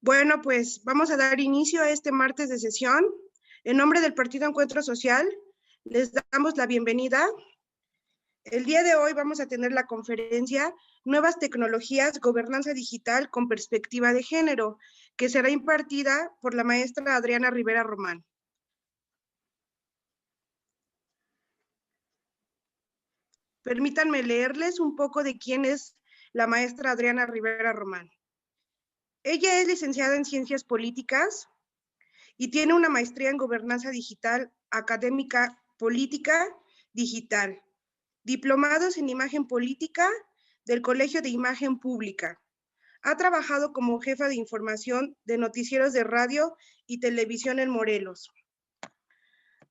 Bueno, pues vamos a dar inicio a este martes de sesión. En nombre del Partido Encuentro Social, les damos la bienvenida. El día de hoy vamos a tener la conferencia Nuevas Tecnologías, Gobernanza Digital con Perspectiva de Género, que será impartida por la maestra Adriana Rivera Román. Permítanme leerles un poco de quién es la maestra Adriana Rivera Román. Ella es licenciada en Ciencias Políticas y tiene una maestría en Gobernanza Digital, Académica Política Digital, diplomados en Imagen Política del Colegio de Imagen Pública. Ha trabajado como jefa de información de noticieros de radio y televisión en Morelos.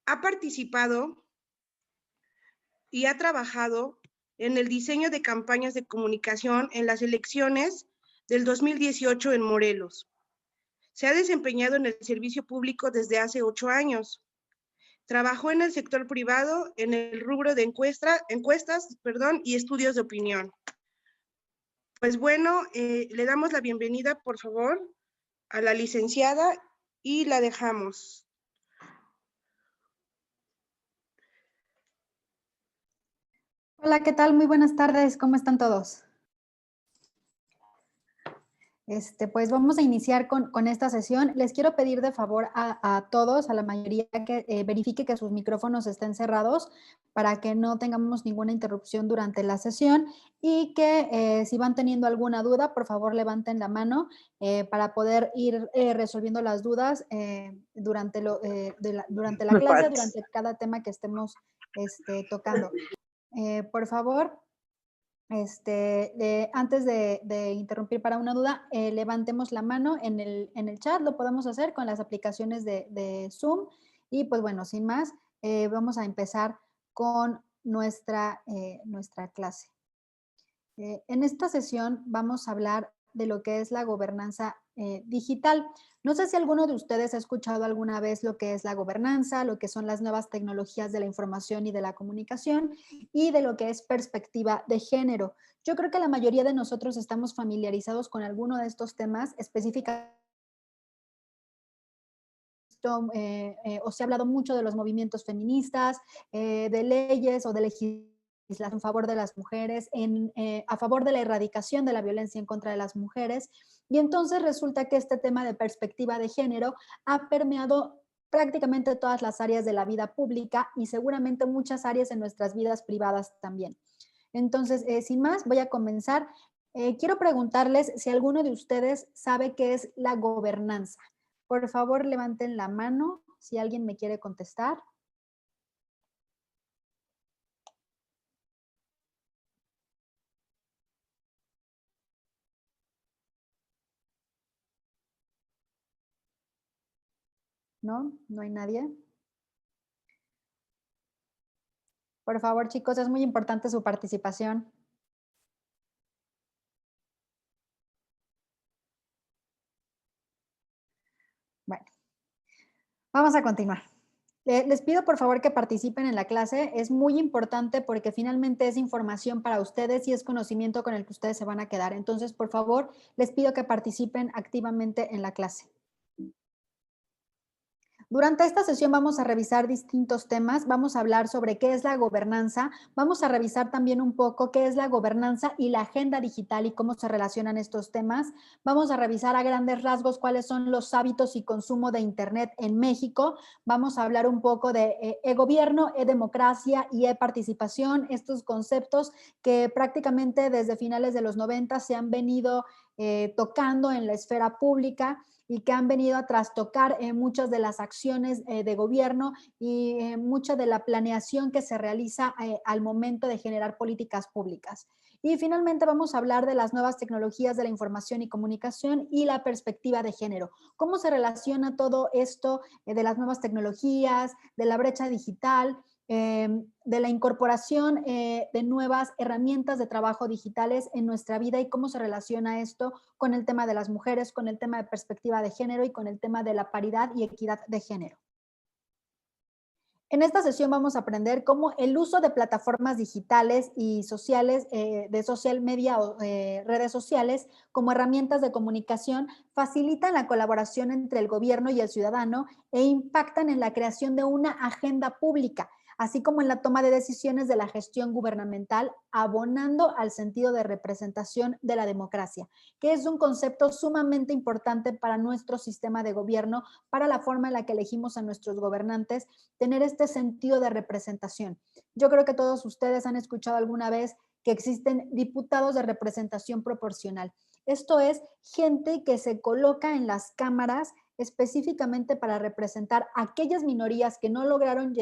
Ha participado y ha trabajado en el diseño de campañas de comunicación en las elecciones del 2018 en Morelos. Se ha desempeñado en el servicio público desde hace 8 años. Trabajó en el sector privado en el rubro de encuestas y estudios de opinión. Pues bueno, le damos la bienvenida, por favor, a la licenciada y la dejamos. Hola, ¿qué tal? Muy buenas tardes. ¿Cómo están todos? Pues vamos a iniciar con esta sesión. Les quiero pedir de favor a todos, a la mayoría, que verifique que sus micrófonos estén cerrados para que no tengamos ninguna interrupción durante la sesión y que si van teniendo alguna duda, por favor levanten la mano para poder ir resolviendo las dudas durante la clase, durante cada tema que estemos tocando. Por favor, antes de interrumpir para una duda, levantemos la mano en el chat, lo podemos hacer con las aplicaciones de Zoom. Y pues bueno, sin más, vamos a empezar con nuestra clase. En esta sesión vamos a hablar de lo que es la gobernanza digital. No sé si alguno de ustedes ha escuchado alguna vez lo que es la gobernanza, lo que son las nuevas tecnologías de la información y de la comunicación y de lo que es perspectiva de género. Yo creo que la mayoría de nosotros estamos familiarizados con alguno de estos temas específicamente. O se ha hablado mucho de los movimientos feministas, de leyes o de legislación en favor de las mujeres, a favor de la erradicación de la violencia en contra de las mujeres. Y entonces resulta que este tema de perspectiva de género ha permeado prácticamente todas las áreas de la vida pública y seguramente muchas áreas en nuestras vidas privadas también. Entonces, sin más, voy a comenzar. Quiero preguntarles si alguno de ustedes sabe qué es la gobernanza. Por favor, levanten la mano si alguien me quiere contestar. ¿No? ¿No hay nadie? Por favor, chicos, es muy importante su participación. Bueno, vamos a continuar. Les pido por favor que participen en la clase. Es muy importante porque finalmente es información para ustedes y es conocimiento con el que ustedes se van a quedar. Entonces, por favor, les pido que participen activamente en la clase. Durante esta sesión vamos a revisar distintos temas, vamos a hablar sobre qué es la gobernanza, vamos a revisar también un poco qué es la gobernanza y la agenda digital y cómo se relacionan estos temas, vamos a revisar a grandes rasgos cuáles son los hábitos y consumo de Internet en México, vamos a hablar un poco de e-gobierno, e-democracia y e-participación, estos conceptos que prácticamente desde finales de los 90 se han venido tocando en la esfera pública y que han venido a trastocar muchas de las acciones de gobierno y mucha de la planeación que se realiza al momento de generar políticas públicas. Y finalmente vamos a hablar de las nuevas tecnologías de la información y comunicación y la perspectiva de género. ¿Cómo se relaciona todo esto de las nuevas tecnologías, de la brecha digital, de la incorporación de nuevas herramientas de trabajo digitales en nuestra vida y cómo se relaciona esto con el tema de las mujeres, con el tema de perspectiva de género y con el tema de la paridad y equidad de género. En esta sesión vamos a aprender cómo el uso de plataformas digitales y sociales, de social media o redes sociales como herramientas de comunicación facilitan la colaboración entre el gobierno y el ciudadano e impactan en la creación de una agenda pública, así como en la toma de decisiones de la gestión gubernamental, abonando al sentido de representación de la democracia, que es un concepto sumamente importante para nuestro sistema de gobierno, para la forma en la que elegimos a nuestros gobernantes, tener este sentido de representación. Yo creo que todos ustedes han escuchado alguna vez que existen diputados de representación proporcional. Esto es gente que se coloca en las cámaras específicamente para representar a aquellas minorías que no lograron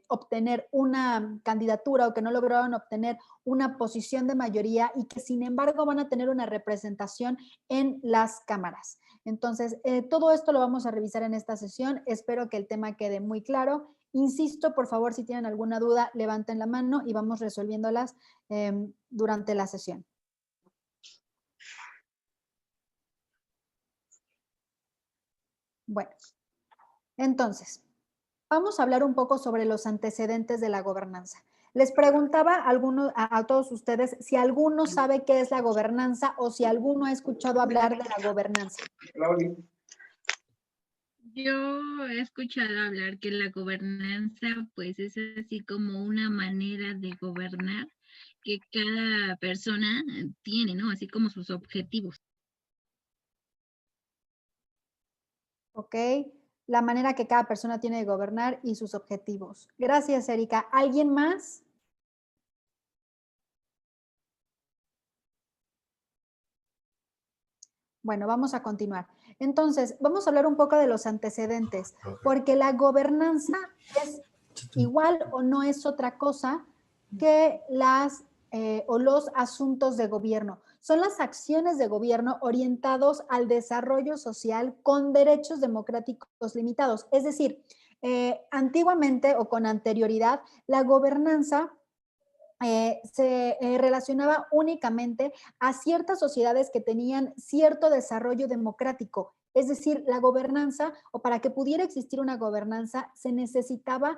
obtener una candidatura o que no lograron obtener una posición de mayoría y que sin embargo van a tener una representación en las cámaras. Entonces, todo esto lo vamos a revisar en esta sesión. Espero que el tema quede muy claro. Insisto, por favor, si tienen alguna duda, levanten la mano y vamos resolviéndolas durante la sesión. Bueno, entonces, vamos a hablar un poco sobre los antecedentes de la gobernanza. Les preguntaba a todos ustedes si alguno sabe qué es la gobernanza o si alguno ha escuchado hablar de la gobernanza. Yo he escuchado hablar que la gobernanza pues es así como una manera de gobernar que cada persona tiene, ¿no? Así como sus objetivos. Ok, la manera que cada persona tiene de gobernar y sus objetivos. Gracias, Erika. ¿Alguien más? Bueno, vamos a continuar. Entonces, vamos a hablar un poco de los antecedentes, porque la gobernanza es igual o no es otra cosa que los asuntos de gobierno. Son las acciones de gobierno orientados al desarrollo social con derechos democráticos limitados. Es decir, antiguamente o con anterioridad, la gobernanza se relacionaba únicamente a ciertas sociedades que tenían cierto desarrollo democrático. Es decir, la gobernanza, o para que pudiera existir una gobernanza, se necesitaba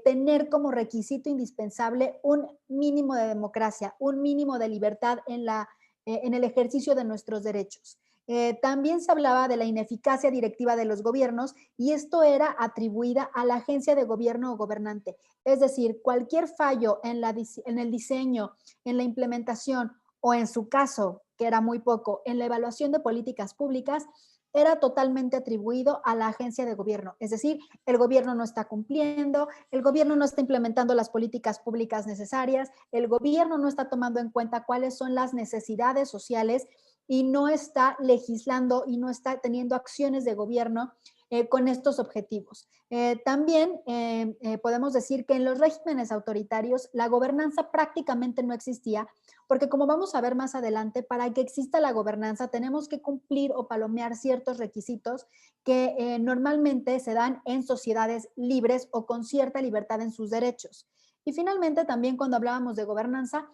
tener como requisito indispensable un mínimo de democracia, un mínimo de libertad en el ejercicio de nuestros derechos. También se hablaba de la ineficacia directiva de los gobiernos y esto era atribuida a la agencia de gobierno o gobernante. Es decir, cualquier fallo en el diseño, en la implementación o en su caso, que era muy poco, en la evaluación de políticas públicas, era totalmente atribuido a la agencia de gobierno. Es decir, el gobierno no está cumpliendo, el gobierno no está implementando las políticas públicas necesarias, el gobierno no está tomando en cuenta cuáles son las necesidades sociales y no está legislando y no está teniendo acciones de gobierno con estos objetivos. También podemos decir que en los regímenes autoritarios la gobernanza prácticamente no existía, porque como vamos a ver más adelante, para que exista la gobernanza tenemos que cumplir o palomear ciertos requisitos que normalmente se dan en sociedades libres o con cierta libertad en sus derechos. Y finalmente, también cuando hablábamos de gobernanza,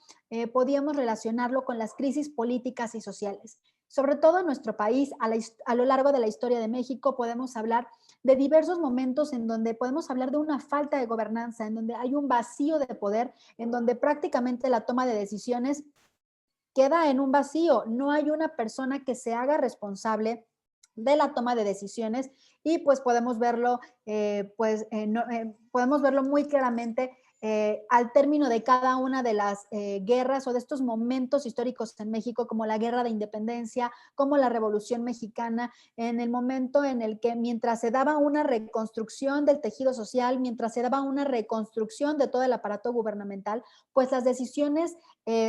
podíamos relacionarlo con las crisis políticas y sociales. Sobre todo en nuestro país, a lo largo de la historia de México, podemos hablar de diversos momentos en donde podemos hablar de una falta de gobernanza, en donde hay un vacío de poder, en donde prácticamente la toma de decisiones queda en un vacío. No hay una persona que se haga responsable de la toma de decisiones y pues podemos verlo, podemos verlo muy claramente al término de cada una de las guerras o de estos momentos históricos en México, como la Guerra de Independencia, como la Revolución Mexicana, en el momento en el que mientras se daba una reconstrucción del tejido social, mientras se daba una reconstrucción de todo el aparato gubernamental, pues las decisiones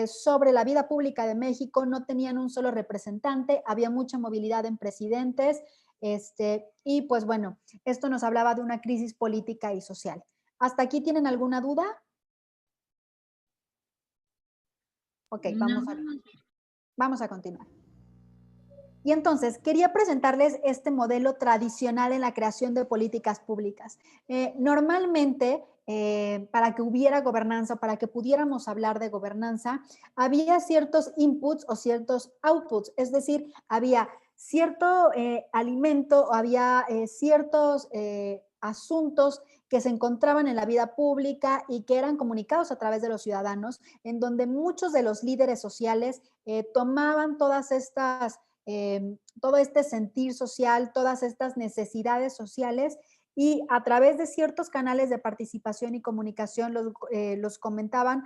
sobre la vida pública de México no tenían un solo representante, había mucha movilidad en presidentes, y pues bueno, esto nos hablaba de una crisis política y social. ¿Hasta aquí tienen alguna duda? Ok, vamos a continuar. Y entonces, quería presentarles este modelo tradicional en la creación de políticas públicas. Normalmente, para que hubiera gobernanza, para que pudiéramos hablar de gobernanza, había ciertos inputs o ciertos outputs, es decir, había cierto alimento, había ciertos asuntos que se encontraban en la vida pública y que eran comunicados a través de los ciudadanos, en donde muchos de los líderes sociales tomaban todas estas, todo este sentir social, todas estas necesidades sociales y a través de ciertos canales de participación y comunicación los comentaban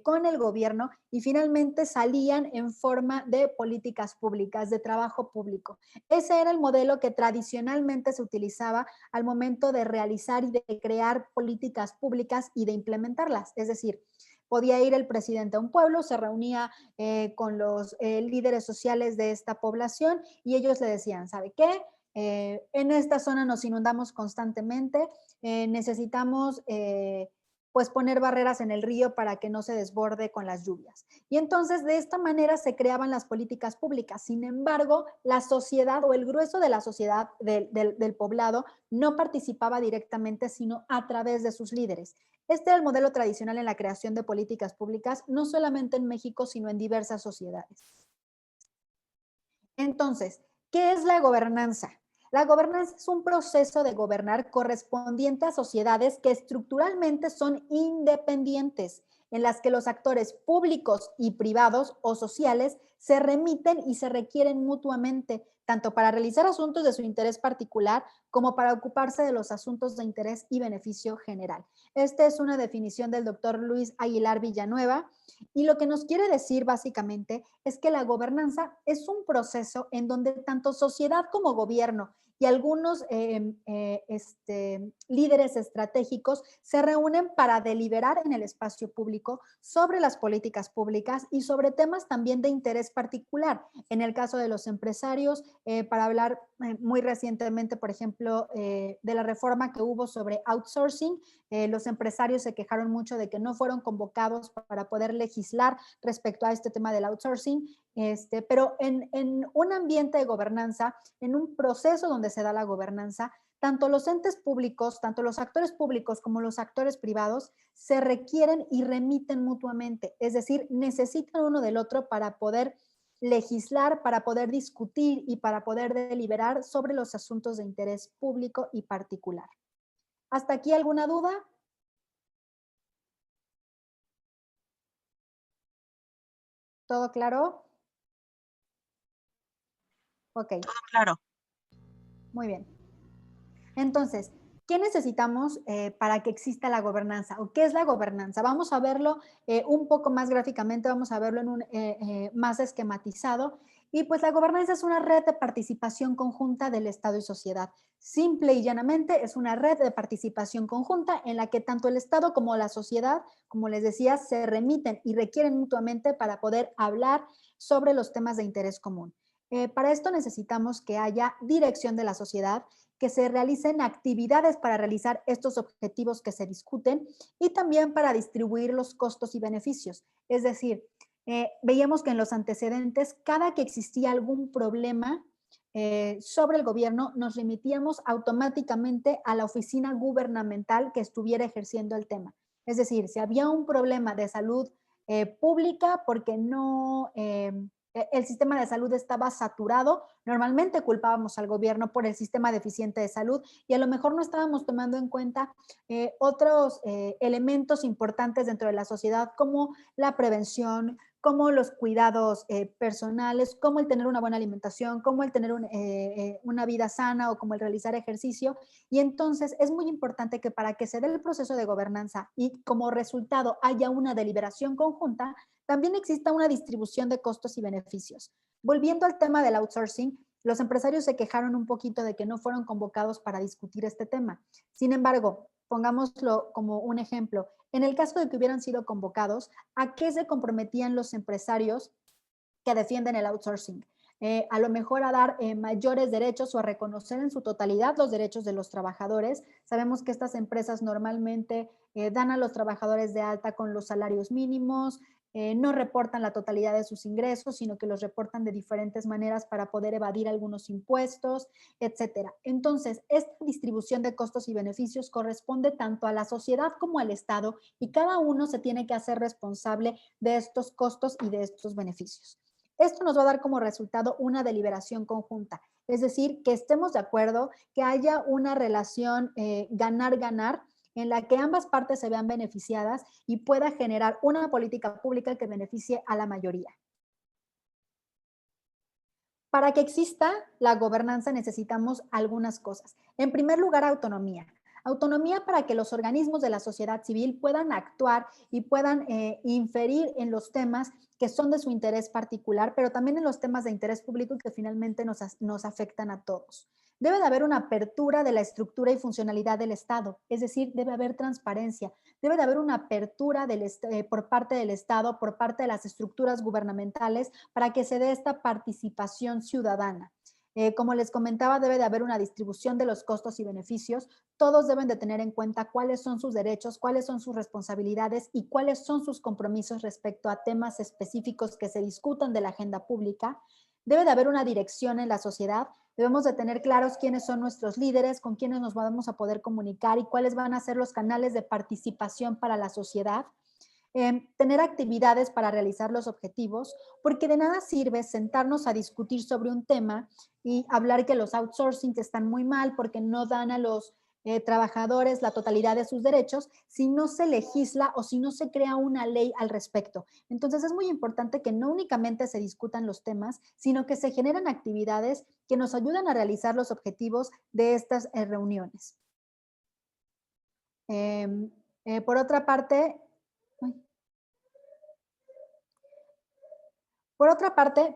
con el gobierno y finalmente salían en forma de políticas públicas, de trabajo público. Ese era el modelo que tradicionalmente se utilizaba al momento de realizar y de crear políticas públicas y de implementarlas. Es decir, podía ir el presidente a un pueblo, se reunía con los líderes sociales de esta población y ellos le decían, ¿sabe qué? En esta zona nos inundamos constantemente, necesitamos pues poner barreras en el río para que no se desborde con las lluvias. Y entonces de esta manera se creaban las políticas públicas. Sin embargo, la sociedad o el grueso de la sociedad del poblado no participaba directamente, sino a través de sus líderes. Este era el modelo tradicional en la creación de políticas públicas, no solamente en México, sino en diversas sociedades. Entonces, ¿qué es la gobernanza? La gobernanza es un proceso de gobernar correspondiente a sociedades que estructuralmente son independientes, en las que los actores públicos y privados o sociales se remiten y se requieren mutuamente, tanto para realizar asuntos de su interés particular como para ocuparse de los asuntos de interés y beneficio general. Esta es una definición del doctor Luis Aguilar Villanueva y lo que nos quiere decir básicamente es que la gobernanza es un proceso en donde tanto sociedad como gobierno y algunos líderes estratégicos se reúnen para deliberar en el espacio público sobre las políticas públicas y sobre temas también de interés particular. En el caso de los empresarios, para hablar muy recientemente, por ejemplo, de la reforma que hubo sobre outsourcing, los empresarios se quejaron mucho de que no fueron convocados para poder legislar respecto a este tema del outsourcing, pero en un ambiente de gobernanza, en un proceso donde se da la gobernanza, tanto los entes públicos, tanto los actores públicos como los actores privados se requieren y remiten mutuamente, es decir, necesitan uno del otro para poder legislar, para poder discutir y para poder deliberar sobre los asuntos de interés público y particular. ¿Hasta aquí alguna duda? ¿Todo claro? Ok. Todo claro. Muy bien. Entonces, ¿qué necesitamos para que exista la gobernanza? ¿O qué es la gobernanza? Vamos a verlo un poco más gráficamente, vamos a verlo en un más esquematizado. Y pues la gobernanza es una red de participación conjunta del Estado y sociedad. Simple y llanamente es una red de participación conjunta en la que tanto el Estado como la sociedad, como les decía, se remiten y requieren mutuamente para poder hablar sobre los temas de interés común. Para esto necesitamos que haya dirección de la sociedad, que se realicen actividades para realizar estos objetivos que se discuten y también para distribuir los costos y beneficios. Es decir, veíamos que en los antecedentes, cada que existía algún problema sobre el gobierno, nos remitíamos automáticamente a la oficina gubernamental que estuviera ejerciendo el tema. Es decir, si había un problema de salud pública porque no... el sistema de salud estaba saturado, normalmente culpábamos al gobierno por el sistema deficiente de salud y a lo mejor no estábamos tomando en cuenta otros elementos importantes dentro de la sociedad como la prevención, como los cuidados personales, como el tener una buena alimentación, como el tener una vida sana o como el realizar ejercicio. Y entonces es muy importante que para que se dé el proceso de gobernanza y como resultado haya una deliberación conjunta, también exista una distribución de costos y beneficios. Volviendo al tema del outsourcing, los empresarios se quejaron un poquito de que no fueron convocados para discutir este tema. Sin embargo, pongámoslo como un ejemplo, en el caso de que hubieran sido convocados, ¿a qué se comprometían los empresarios que defienden el outsourcing? A lo mejor a dar mayores derechos o a reconocer en su totalidad los derechos de los trabajadores. Sabemos que estas empresas normalmente dan a los trabajadores de alta con los salarios mínimos, no reportan la totalidad de sus ingresos, sino que los reportan de diferentes maneras para poder evadir algunos impuestos, etcétera. Entonces, esta distribución de costos y beneficios corresponde tanto a la sociedad como al Estado y cada uno se tiene que hacer responsable de estos costos y de estos beneficios. Esto nos va a dar como resultado una deliberación conjunta, es decir, que estemos de acuerdo, que haya una relación ganar-ganar, en la que ambas partes se vean beneficiadas y pueda generar una política pública que beneficie a la mayoría. Para que exista la gobernanza necesitamos algunas cosas. En primer lugar, autonomía. Autonomía para que los organismos de la sociedad civil puedan actuar y puedan inferir en los temas que son de su interés particular, pero también en los temas de interés público que finalmente nos afectan a todos. Debe de haber una apertura de la estructura y funcionalidad del Estado, es decir, debe haber transparencia, debe de haber una apertura por parte del Estado, por parte de las estructuras gubernamentales, para que se dé esta participación ciudadana. Como les comentaba, debe de haber una distribución de los costos y beneficios. Todos deben de tener en cuenta cuáles son sus derechos, cuáles son sus responsabilidades y cuáles son sus compromisos respecto a temas específicos que se discutan de la agenda pública. Debe de haber una dirección en la sociedad. Debemos de tener claros quiénes son nuestros líderes, con quiénes nos vamos a poder comunicar y cuáles van a ser los canales de participación para la sociedad. Tener actividades para realizar los objetivos, porque de nada sirve sentarnos a discutir sobre un tema y hablar que los outsourcing están muy mal porque no dan a los trabajadores la totalidad de sus derechos si no se legisla o si no se crea una ley al respecto. Entonces es muy importante que no únicamente se discutan los temas, sino que se generen actividades que nos ayuden a realizar los objetivos de estas reuniones. Por otra parte,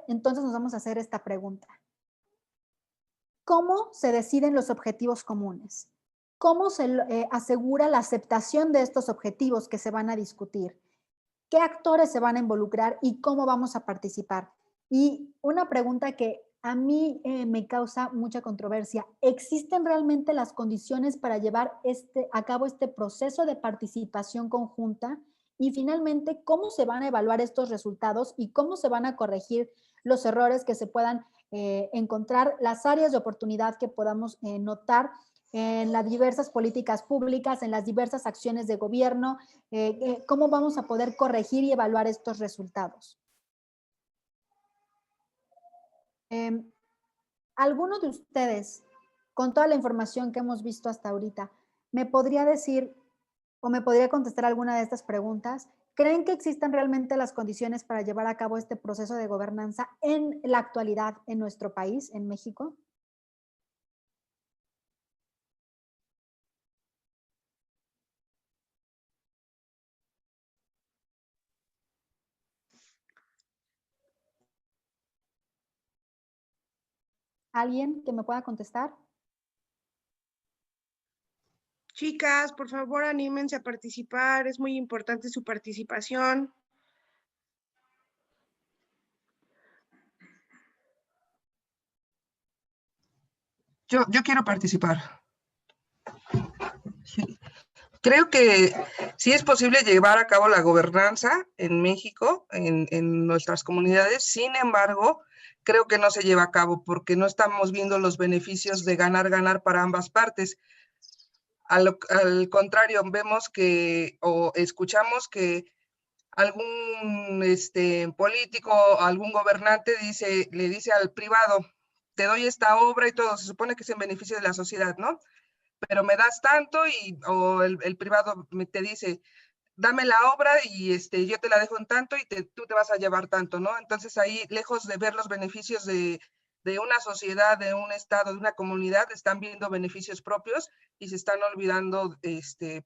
entonces nos vamos a hacer esta pregunta. ¿Cómo se deciden los objetivos comunes? ¿Cómo se asegura la aceptación de estos objetivos que se van a discutir? ¿Qué actores se van a involucrar y cómo vamos a participar? Y una pregunta que a mí me causa mucha controversia. ¿Existen realmente las condiciones para llevar a cabo este proceso de participación conjunta? Y finalmente, ¿cómo se van a evaluar estos resultados y cómo se van a corregir los errores que se puedan encontrar, las áreas de oportunidad que podamos notar en las diversas políticas públicas, en las diversas acciones de gobierno, cómo vamos a poder corregir y evaluar estos resultados? ¿Alguno de ustedes, con toda la información que hemos visto hasta ahorita, me podría decir o me podría contestar alguna de estas preguntas? ¿Creen que existen realmente las condiciones para llevar a cabo este proceso de gobernanza en la actualidad en nuestro país, en México? ¿Alguien que me pueda contestar? Chicas, por favor, anímense a participar. Es muy importante su participación. Yo quiero participar. Sí. Creo que sí es posible llevar a cabo la gobernanza en México, en nuestras comunidades. Sin embargo, creo que no se lleva a cabo porque no estamos viendo los beneficios de ganar para ambas partes. Al contrario, vemos que o escuchamos que algún político, algún gobernante le dice al privado, te doy esta obra y todo, se supone que es en beneficio de la sociedad, ¿no? Pero me das tanto o el privado te dice, dame la obra y yo te la dejo en tanto y tú te vas a llevar tanto, ¿no? Entonces ahí, lejos de ver los beneficios de una sociedad, de un estado, de una comunidad, están viendo beneficios propios y se están olvidando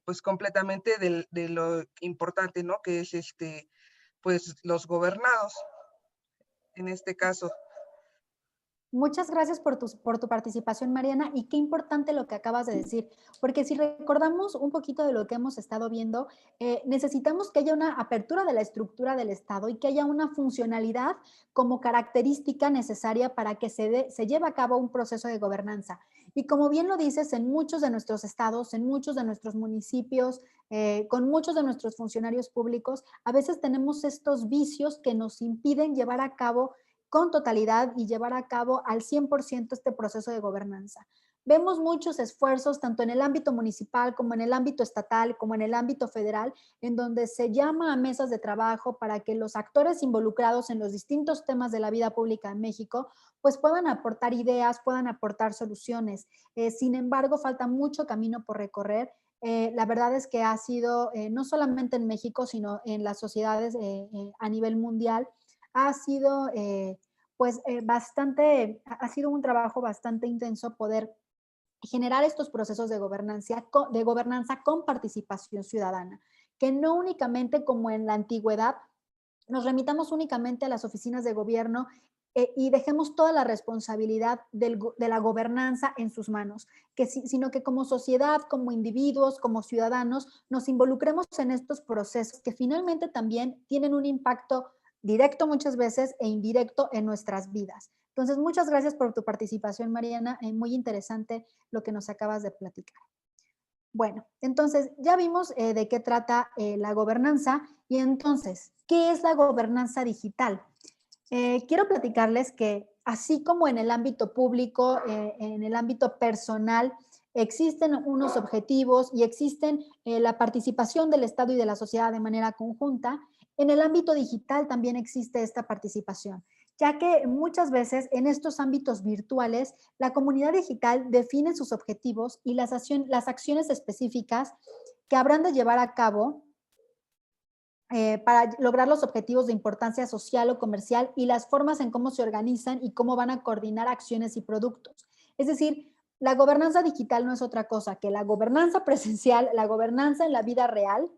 pues completamente de lo importante, ¿no? Que es pues los gobernados, en este caso. Muchas gracias por tu participación, Mariana, y qué importante lo que acabas de decir, porque si recordamos un poquito de lo que hemos estado viendo, necesitamos que haya una apertura de la estructura del Estado y que haya una funcionalidad como característica necesaria para que se lleve a cabo un proceso de gobernanza. Y como bien lo dices, en muchos de nuestros estados, en muchos de nuestros municipios, con muchos de nuestros funcionarios públicos, a veces tenemos estos vicios que nos impiden llevar a cabo con totalidad y llevar a cabo al 100% este proceso de gobernanza. Vemos muchos esfuerzos, tanto en el ámbito municipal como en el ámbito estatal, como en el ámbito federal, en donde se llama a mesas de trabajo para que los actores involucrados en los distintos temas de la vida pública en México, pues puedan aportar ideas, puedan aportar soluciones. Sin embargo, falta mucho camino por recorrer. La verdad es que ha sido, no solamente en México, sino en las sociedades a nivel mundial, ha sido ha sido un trabajo bastante intenso poder generar estos procesos de gobernanza con participación ciudadana, que no únicamente como en la antigüedad nos remitamos únicamente a las oficinas de gobierno y dejemos toda la responsabilidad de la gobernanza en sus manos, sino que como sociedad, como individuos, como ciudadanos, nos involucremos en estos procesos que finalmente también tienen un impacto directo muchas veces e indirecto en nuestras vidas. Entonces, muchas gracias por tu participación, Mariana. Muy interesante lo que nos acabas de platicar. Bueno, entonces ya vimos de qué trata la gobernanza y entonces, ¿qué es la gobernanza digital? Quiero platicarles que así como en el ámbito público, en el ámbito personal, existen unos objetivos y existen la participación del Estado y de la sociedad de manera conjunta, en el ámbito digital también existe esta participación, ya que muchas veces en estos ámbitos virtuales, la comunidad digital define sus objetivos y las acciones específicas que habrán de llevar a cabo para lograr los objetivos de importancia social o comercial y las formas en cómo se organizan y cómo van a coordinar acciones y productos. Es decir, la gobernanza digital no es otra cosa que la gobernanza presencial, la gobernanza en la vida real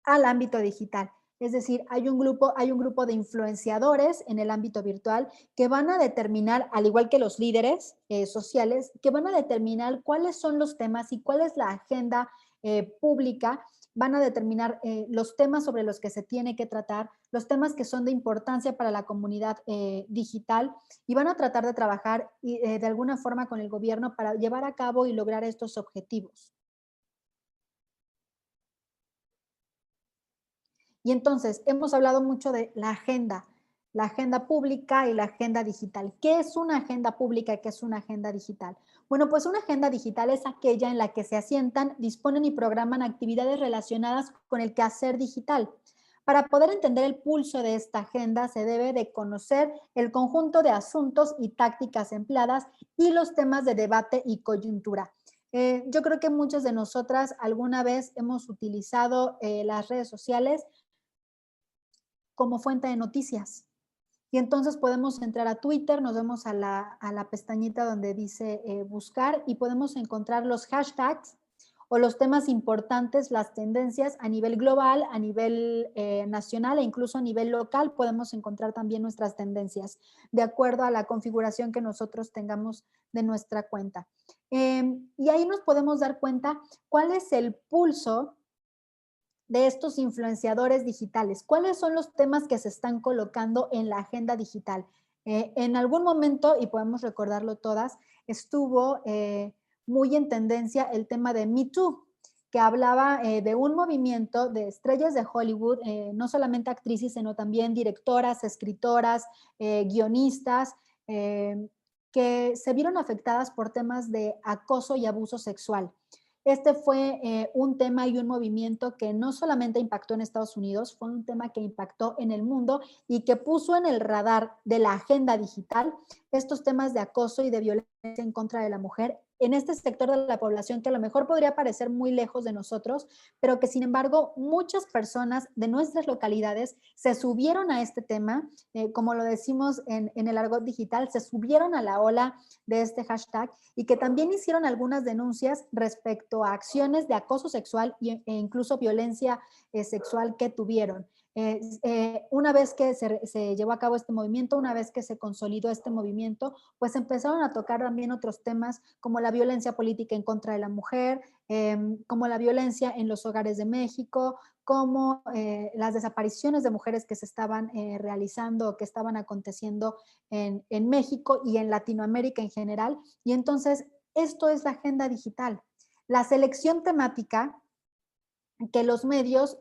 al ámbito digital. Es decir, hay un grupo de influenciadores en el ámbito virtual que van a determinar, al igual que los líderes sociales, que van a determinar cuáles son los temas y cuál es la agenda pública. Van a determinar los temas sobre los que se tiene que tratar, los temas que son de importancia para la comunidad digital y van a tratar de trabajar de alguna forma con el gobierno para llevar a cabo y lograr estos objetivos. Y entonces, hemos hablado mucho de la agenda pública y la agenda digital. ¿Qué es una agenda pública y qué es una agenda digital? Bueno, pues una agenda digital es aquella en la que se asientan, disponen y programan actividades relacionadas con el quehacer digital. Para poder entender el pulso de esta agenda, se debe de conocer el conjunto de asuntos y tácticas empleadas y los temas de debate y coyuntura. Yo creo que muchas de nosotras alguna vez hemos utilizado las redes sociales como fuente de noticias. Y entonces podemos entrar a Twitter, nos vemos a la pestañita donde dice buscar y podemos encontrar los hashtags o los temas importantes, las tendencias a nivel global, a nivel nacional e incluso a nivel local podemos encontrar también nuestras tendencias de acuerdo a la configuración que nosotros tengamos de nuestra cuenta. Y ahí nos podemos dar cuenta cuál es el pulso de estos influenciadores digitales. ¿Cuáles son los temas que se están colocando en la agenda digital? En algún momento, y podemos recordarlo todas, estuvo muy en tendencia el tema de Me Too, que hablaba de un movimiento de estrellas de Hollywood, no solamente actrices, sino también directoras, escritoras, guionistas, que se vieron afectadas por temas de acoso y abuso sexual. Este fue un tema y un movimiento que no solamente impactó en Estados Unidos, fue un tema que impactó en el mundo y que puso en el radar de la agenda digital estos temas de acoso y de violencia en contra de la mujer en este sector de la población que a lo mejor podría parecer muy lejos de nosotros, pero que sin embargo muchas personas de nuestras localidades se subieron a este tema, como lo decimos en el argot digital, se subieron a la ola de este hashtag y que también hicieron algunas denuncias respecto a acciones de acoso sexual e incluso violencia sexual que tuvieron. Una vez que se llevó a cabo este movimiento, una vez que se consolidó este movimiento, pues empezaron a tocar también otros temas como la violencia política en contra de la mujer, como la violencia en los hogares de México, como las desapariciones de mujeres que se estaban realizando o que estaban aconteciendo en México y en Latinoamérica en general. Y entonces, esto es la agenda digital. La selección temática que los medios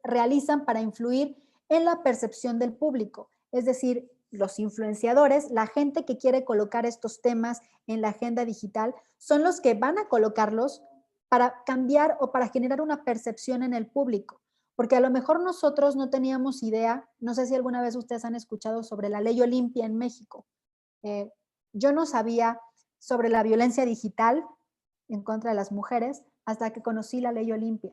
realizan para influir en la percepción del público. Es decir, los influenciadores, la gente que quiere colocar estos temas en la agenda digital, son los que van a colocarlos para cambiar o para generar una percepción en el público. Porque a lo mejor nosotros no teníamos idea, no sé si alguna vez ustedes han escuchado sobre la ley Olimpia en México. Yo no sabía sobre la violencia digital en contra de las mujeres hasta que conocí la ley Olimpia.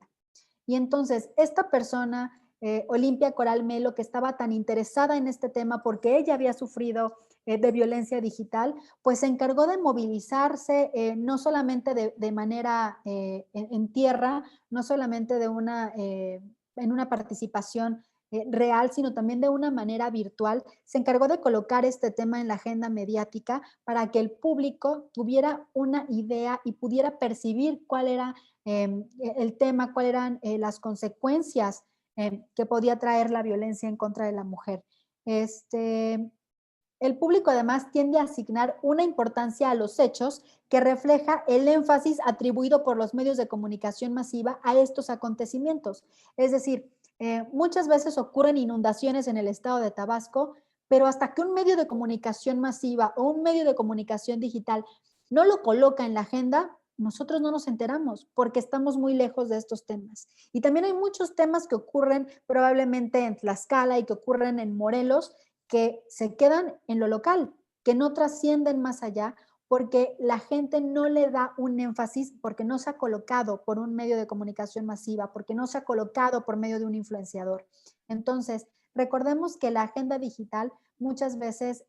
Y entonces, esta persona, Olimpia Coral Melo, que estaba tan interesada en este tema porque ella había sufrido de violencia digital, pues se encargó de movilizarse no solamente de manera en tierra, no solamente en una participación real, sino también de una manera virtual. Se encargó de colocar este tema en la agenda mediática para que el público tuviera una idea y pudiera percibir cuál era el tema, cuáles eran las consecuencias que podía traer la violencia en contra de la mujer. El público además tiende a asignar una importancia a los hechos que refleja el énfasis atribuido por los medios de comunicación masiva a estos acontecimientos. Es decir, muchas veces ocurren inundaciones en el estado de Tabasco, pero hasta que un medio de comunicación masiva o un medio de comunicación digital no lo coloca en la agenda, nosotros no nos enteramos porque estamos muy lejos de estos temas. Y también hay muchos temas que ocurren probablemente en Tlaxcala y que ocurren en Morelos que se quedan en lo local, que no trascienden más allá porque la gente no le da un énfasis, porque no se ha colocado por un medio de comunicación masiva, porque no se ha colocado por medio de un influenciador. Entonces, recordemos que la agenda digital muchas veces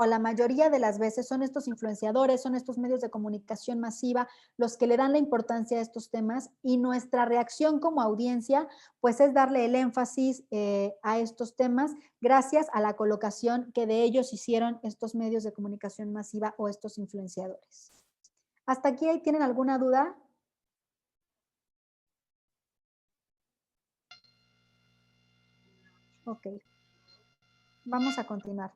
o la mayoría de las veces son estos influenciadores, son estos medios de comunicación masiva los que le dan la importancia a estos temas y nuestra reacción como audiencia pues es darle el énfasis a estos temas gracias a la colocación que de ellos hicieron estos medios de comunicación masiva o estos influenciadores. ¿Hasta aquí tienen alguna duda? Ok. Vamos a continuar.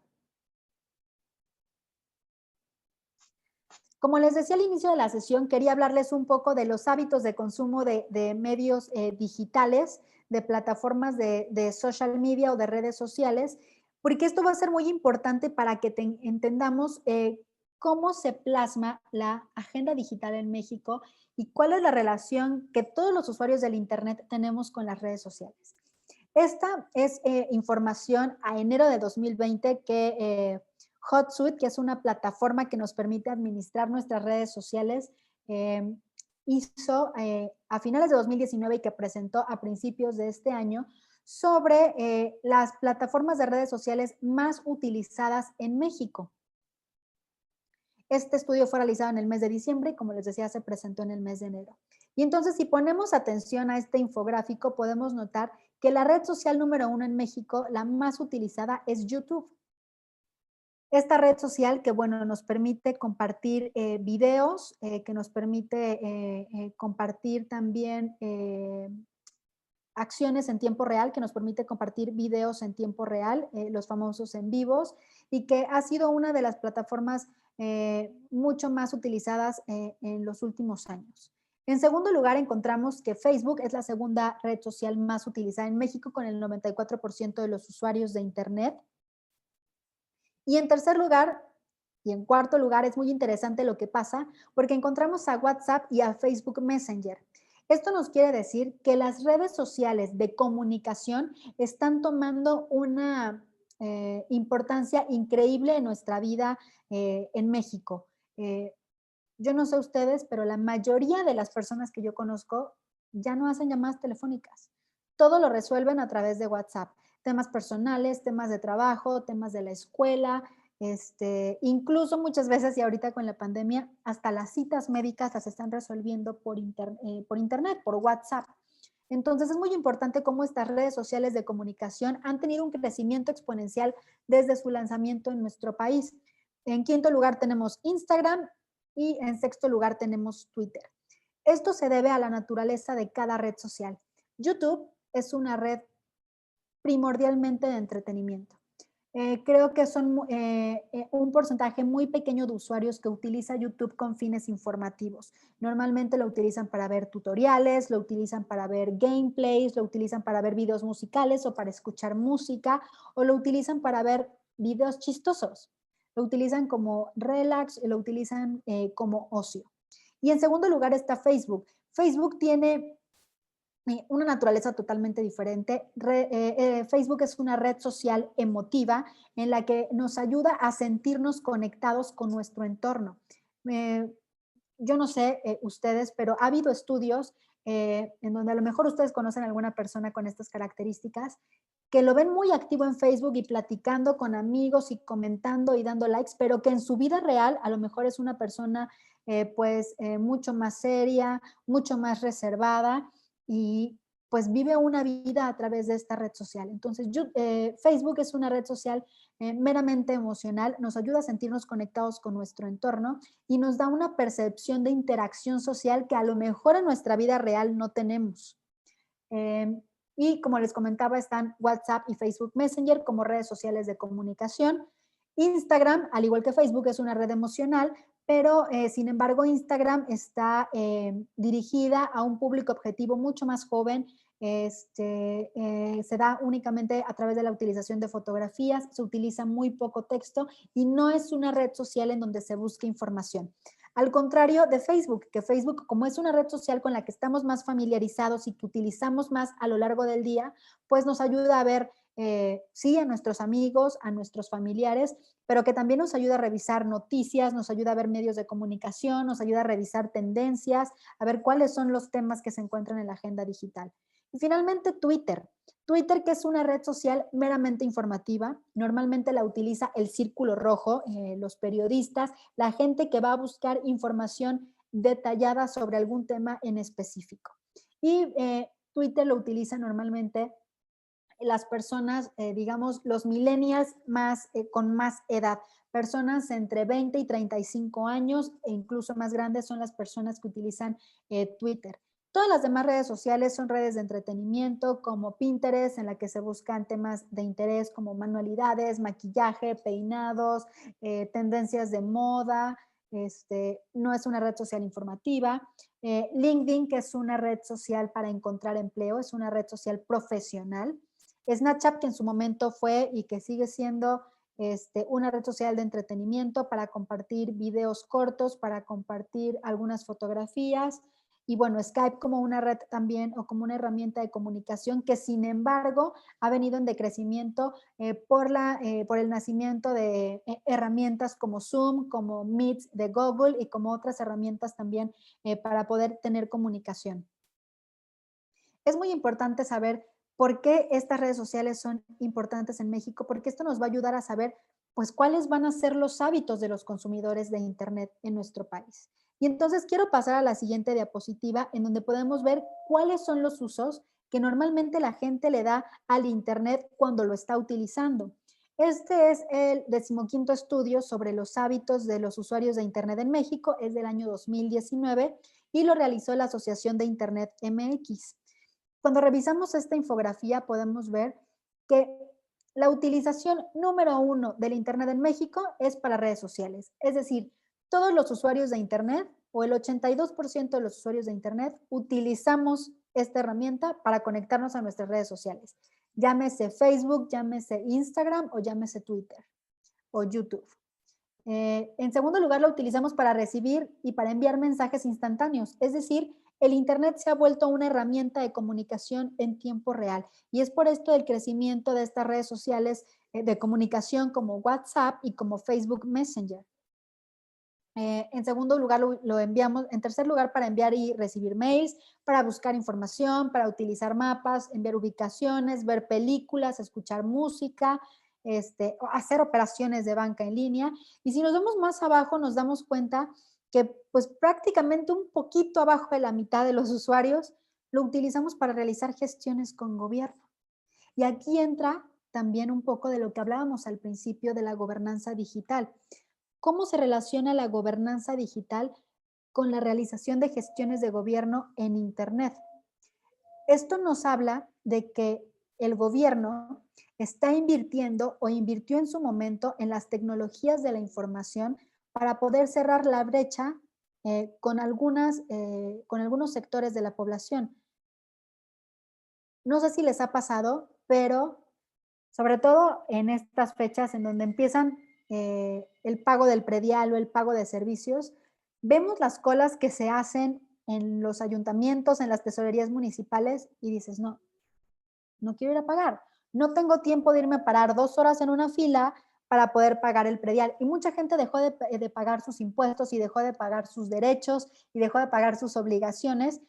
Como les decía al inicio de la sesión, quería hablarles un poco de los hábitos de consumo de medios digitales, de plataformas de social media o de redes sociales, porque esto va a ser muy importante para que entendamos cómo se plasma la agenda digital en México y cuál es la relación que todos los usuarios del Internet tenemos con las redes sociales. Esta es información a enero de 2020 que Hotsuite, que es una plataforma que nos permite administrar nuestras redes sociales, hizo a finales de 2019 y que presentó a principios de este año sobre las plataformas de redes sociales más utilizadas en México. Este estudio fue realizado en el mes de diciembre y, como les decía, se presentó en el mes de enero. Y entonces, si ponemos atención a este infográfico, podemos notar que la red social número 1 en México, la más utilizada, es YouTube. Esta red social que, bueno, nos permite compartir videos, que nos permite compartir también acciones en tiempo real, que nos permite compartir videos en tiempo real, los famosos en vivos, y que ha sido una de las plataformas mucho más utilizadas en los últimos años. En segundo lugar, encontramos que Facebook es la segunda red social más utilizada en México, con el 94% de los usuarios de Internet. Y en tercer lugar, y en cuarto lugar, es muy interesante lo que pasa, porque encontramos a WhatsApp y a Facebook Messenger. Esto nos quiere decir que las redes sociales de comunicación están tomando una importancia increíble en nuestra vida en México. Yo no sé ustedes, pero la mayoría de las personas que yo conozco ya no hacen llamadas telefónicas. Todo lo resuelven a través de WhatsApp. Temas personales, temas de trabajo, temas de la escuela, incluso muchas veces, y ahorita con la pandemia, hasta las citas médicas las están resolviendo por internet, por WhatsApp. Entonces es muy importante cómo estas redes sociales de comunicación han tenido un crecimiento exponencial desde su lanzamiento en nuestro país. En quinto lugar tenemos Instagram y en sexto lugar tenemos Twitter. Esto se debe a la naturaleza de cada red social. YouTube es una red primordialmente de entretenimiento. Creo que son un porcentaje muy pequeño de usuarios que utiliza YouTube con fines informativos. Normalmente lo utilizan para ver tutoriales, lo utilizan para ver gameplays, lo utilizan para ver videos musicales o para escuchar música, o lo utilizan para ver videos chistosos. Lo utilizan como relax, lo utilizan como ocio. Y en segundo lugar está Facebook. Facebook tiene una naturaleza totalmente diferente. Facebook es una red social emotiva en la que nos ayuda a sentirnos conectados con nuestro entorno. Yo no sé ustedes, pero ha habido estudios en donde a lo mejor ustedes conocen a alguna persona con estas características que lo ven muy activo en Facebook y platicando con amigos y comentando y dando likes, pero que en su vida real a lo mejor es una persona mucho más seria, mucho más reservada y pues vive una vida a través de esta red social. Entonces, Facebook es una red social meramente emocional, nos ayuda a sentirnos conectados con nuestro entorno y nos da una percepción de interacción social que a lo mejor en nuestra vida real no tenemos. Y como les comentaba, están WhatsApp y Facebook Messenger como redes sociales de comunicación. Instagram, al igual que Facebook, es una red emocional, pero sin embargo Instagram está dirigida a un público objetivo mucho más joven. Se da únicamente a través de la utilización de fotografías, se utiliza muy poco texto y no es una red social en donde se busque información. Al contrario de Facebook, que Facebook, como es una red social con la que estamos más familiarizados y que utilizamos más a lo largo del día, pues nos ayuda a ver, sí, a nuestros amigos, a nuestros familiares, pero que también nos ayuda a revisar noticias, nos ayuda a ver medios de comunicación, nos ayuda a revisar tendencias, a ver cuáles son los temas que se encuentran en la agenda digital. Y finalmente, Twitter. Twitter, que es una red social meramente informativa, normalmente la utiliza el círculo rojo, los periodistas, la gente que va a buscar información detallada sobre algún tema en específico. Y Twitter lo utiliza normalmente las personas, digamos, los millennials con más edad, personas entre 20 y 35 años e incluso más grandes son las personas que utilizan Twitter. Todas las demás redes sociales son redes de entretenimiento como Pinterest, en la que se buscan temas de interés como manualidades, maquillaje, peinados, tendencias de moda. No es una red social informativa. LinkedIn, que es una red social para encontrar empleo, es una red social profesional. Snapchat, que en su momento fue y que sigue siendo una red social de entretenimiento para compartir videos cortos, para compartir algunas fotografías. Y bueno, Skype como una red también o como una herramienta de comunicación que sin embargo ha venido en decrecimiento por el nacimiento de herramientas como Zoom, como Meet de Google y como otras herramientas también para poder tener comunicación. Es muy importante saber por qué estas redes sociales son importantes en México, porque esto nos va a ayudar a saber pues cuáles van a ser los hábitos de los consumidores de Internet en nuestro país. Y entonces quiero pasar a la siguiente diapositiva en donde podemos ver cuáles son los usos que normalmente la gente le da al Internet cuando lo está utilizando. Este es el 15º estudio sobre los hábitos de los usuarios de Internet en México, es del año 2019 y lo realizó la Asociación de Internet MX. Cuando revisamos esta infografía podemos ver que la utilización número 1 del Internet en México es para redes sociales. Es decir, todos los usuarios de Internet o el 82% de los usuarios de Internet utilizamos esta herramienta para conectarnos a nuestras redes sociales. Llámese Facebook, llámese Instagram o llámese Twitter o YouTube. En segundo lugar, lo utilizamos para recibir y para enviar mensajes instantáneos. Es decir, el Internet se ha vuelto una herramienta de comunicación en tiempo real y es por esto el crecimiento de estas redes sociales de comunicación como WhatsApp y como Facebook Messenger. En segundo lugar, lo enviamos, en tercer lugar, para enviar y recibir mails, para buscar información, para utilizar mapas, enviar ubicaciones, ver películas, escuchar música, hacer operaciones de banca en línea. Y si nos vemos más abajo, nos damos cuenta que pues prácticamente un poquito abajo de la mitad de los usuarios lo utilizamos para realizar gestiones con gobierno. Y aquí entra también un poco de lo que hablábamos al principio de la gobernanza digital. ¿Cómo se relaciona la gobernanza digital con la realización de gestiones de gobierno en Internet? Esto nos habla de que el gobierno está invirtiendo o invirtió en su momento en las tecnologías de la información para poder cerrar la brecha con algunos sectores de la población. No sé si les ha pasado, pero sobre todo en estas fechas en donde empiezan el pago del predial o el pago de servicios, vemos las colas que se hacen en los ayuntamientos, en las tesorerías municipales y dices, no, no quiero ir a pagar. No tengo tiempo de irme a parar 2 horas en una fila para poder pagar el predial. Y mucha gente dejó de pagar sus impuestos y dejó de pagar sus derechos y dejó de pagar sus obligaciones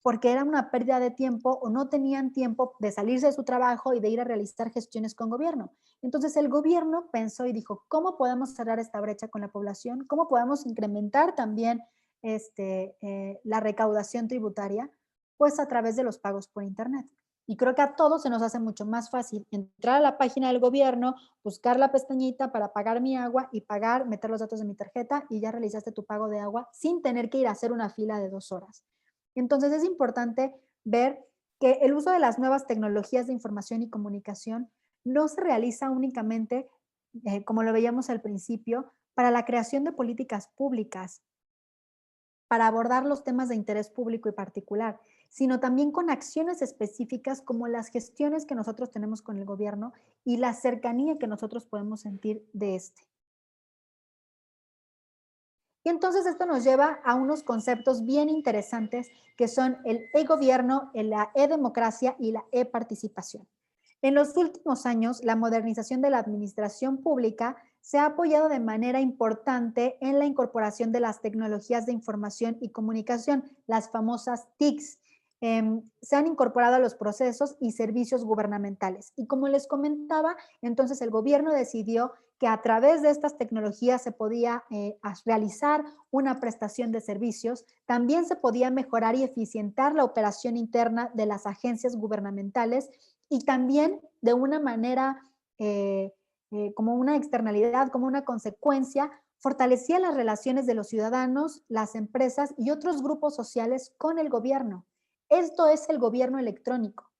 porque era una pérdida de tiempo o no tenían tiempo de salirse de su trabajo y de ir a realizar gestiones con gobierno. Entonces el gobierno pensó y dijo, ¿cómo podemos cerrar esta brecha con la población? ¿Cómo podemos incrementar también la recaudación tributaria? Pues a través de los pagos por Internet. Y creo que a todos se nos hace mucho más fácil entrar a la página del gobierno, buscar la pestañita para pagar mi agua y pagar, meter los datos de mi tarjeta y ya realizaste tu pago de agua sin tener que ir a hacer una fila de 2 horas. Entonces es importante ver que el uso de las nuevas tecnologías de información y comunicación no se realiza únicamente, como lo veíamos al principio, para la creación de políticas públicas, para abordar los temas de interés público y particular, sino también con acciones específicas como las gestiones que nosotros tenemos con el gobierno y la cercanía que nosotros podemos sentir de este. Y entonces esto nos lleva a unos conceptos bien interesantes que son el e-gobierno, la e-democracia y la e-participación. En los últimos años, la modernización de la administración pública se ha apoyado de manera importante en la incorporación de las tecnologías de información y comunicación, las famosas TICs. Se han incorporado a los procesos y servicios gubernamentales. Y como les comentaba, entonces el gobierno decidió que a través de estas tecnologías se podía realizar una prestación de servicios, también se podía mejorar y eficientar la operación interna de las agencias gubernamentales y también de una manera como una externalidad, como una consecuencia, fortalecía las relaciones de los ciudadanos, las empresas y otros grupos sociales con el gobierno. Esto es el gobierno electrónico.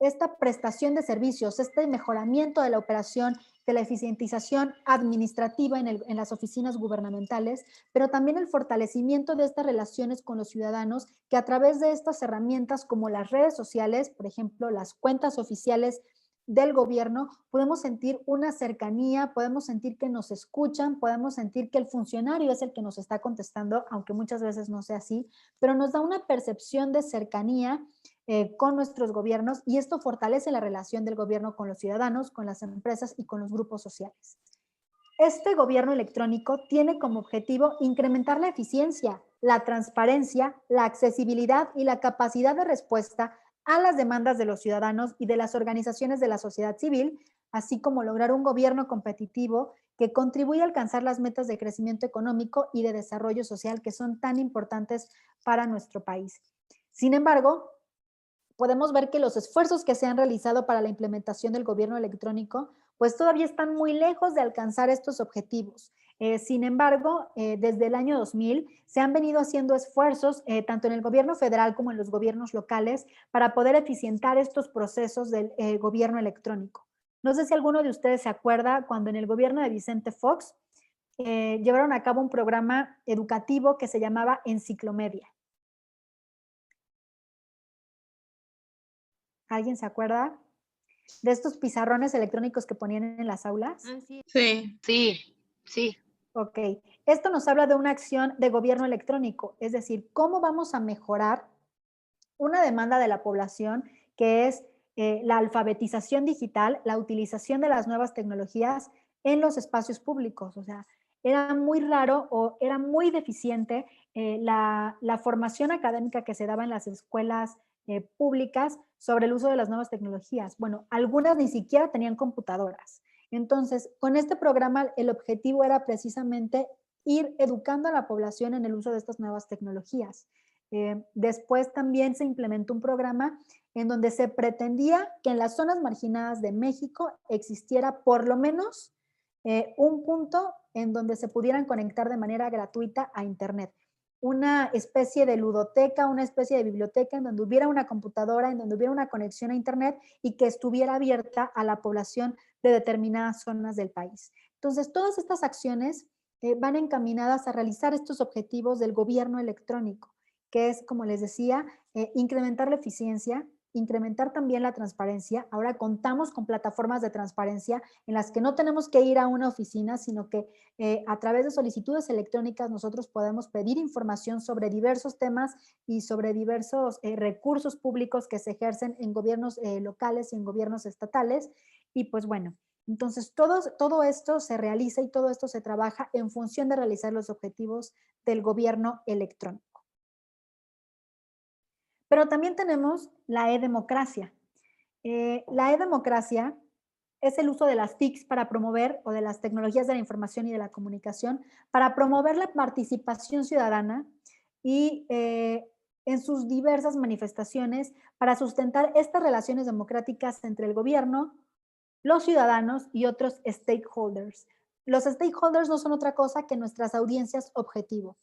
Esta prestación de servicios, este mejoramiento de la operación, de la eficientización administrativa en las oficinas gubernamentales, pero también el fortalecimiento de estas relaciones con los ciudadanos que a través de estas herramientas como las redes sociales, por ejemplo, las cuentas oficiales del gobierno, podemos sentir una cercanía, podemos sentir que nos escuchan, podemos sentir que el funcionario es el que nos está contestando, aunque muchas veces no sea así, pero nos da una percepción de cercanía con nuestros gobiernos y esto fortalece la relación del gobierno con los ciudadanos, con las empresas y con los grupos sociales. Este gobierno electrónico tiene como objetivo incrementar la eficiencia, la transparencia, la accesibilidad y la capacidad de respuesta a las demandas de los ciudadanos y de las organizaciones de la sociedad civil, así como lograr un gobierno competitivo que contribuya a alcanzar las metas de crecimiento económico y de desarrollo social que son tan importantes para nuestro país. Sin embargo, podemos ver que los esfuerzos que se han realizado para la implementación del gobierno electrónico, pues todavía están muy lejos de alcanzar estos objetivos. Sin embargo, desde el año 2000 se han venido haciendo esfuerzos, tanto en el gobierno federal como en los gobiernos locales, para poder eficientar estos procesos del gobierno electrónico. No sé si alguno de ustedes se acuerda cuando en el gobierno de Vicente Fox llevaron a cabo un programa educativo que se llamaba Enciclomedia. ¿Alguien se acuerda de estos pizarrones electrónicos que ponían en las aulas? Sí. Ok, esto nos habla de una acción de gobierno electrónico, es decir, cómo vamos a mejorar una demanda de la población que es la alfabetización digital, la utilización de las nuevas tecnologías en los espacios públicos. O sea, era muy raro o era muy deficiente la formación académica que se daba en las escuelas públicas sobre el uso de las nuevas tecnologías. Bueno, algunas ni siquiera tenían computadoras. Entonces, con este programa el objetivo era precisamente ir educando a la población en el uso de estas nuevas tecnologías. Después también se implementó un programa en donde se pretendía que en las zonas marginadas de México existiera por lo menos un punto en donde se pudieran conectar de manera gratuita a Internet. Una especie de ludoteca, una especie de biblioteca en donde hubiera una computadora, en donde hubiera una conexión a Internet y que estuviera abierta a la población de determinadas zonas del país. Entonces, todas estas acciones van encaminadas a realizar estos objetivos del gobierno electrónico, que es, como les decía, incrementar la eficiencia, incrementar también la transparencia. Ahora contamos con plataformas de transparencia en las que no tenemos que ir a una oficina, sino que a través de solicitudes electrónicas nosotros podemos pedir información sobre diversos temas y sobre diversos recursos públicos que se ejercen en gobiernos locales y en gobiernos estatales. Y pues bueno, entonces todo esto se realiza y todo esto se trabaja en función de realizar los objetivos del gobierno electrónico. Pero también tenemos la e-democracia. La e-democracia es el uso de las TICs para promover, o de las tecnologías de la información y de la comunicación, para promover la participación ciudadana y en sus diversas manifestaciones para sustentar estas relaciones democráticas entre el gobierno, los ciudadanos y otros stakeholders. Los stakeholders no son otra cosa que nuestras audiencias objetivo.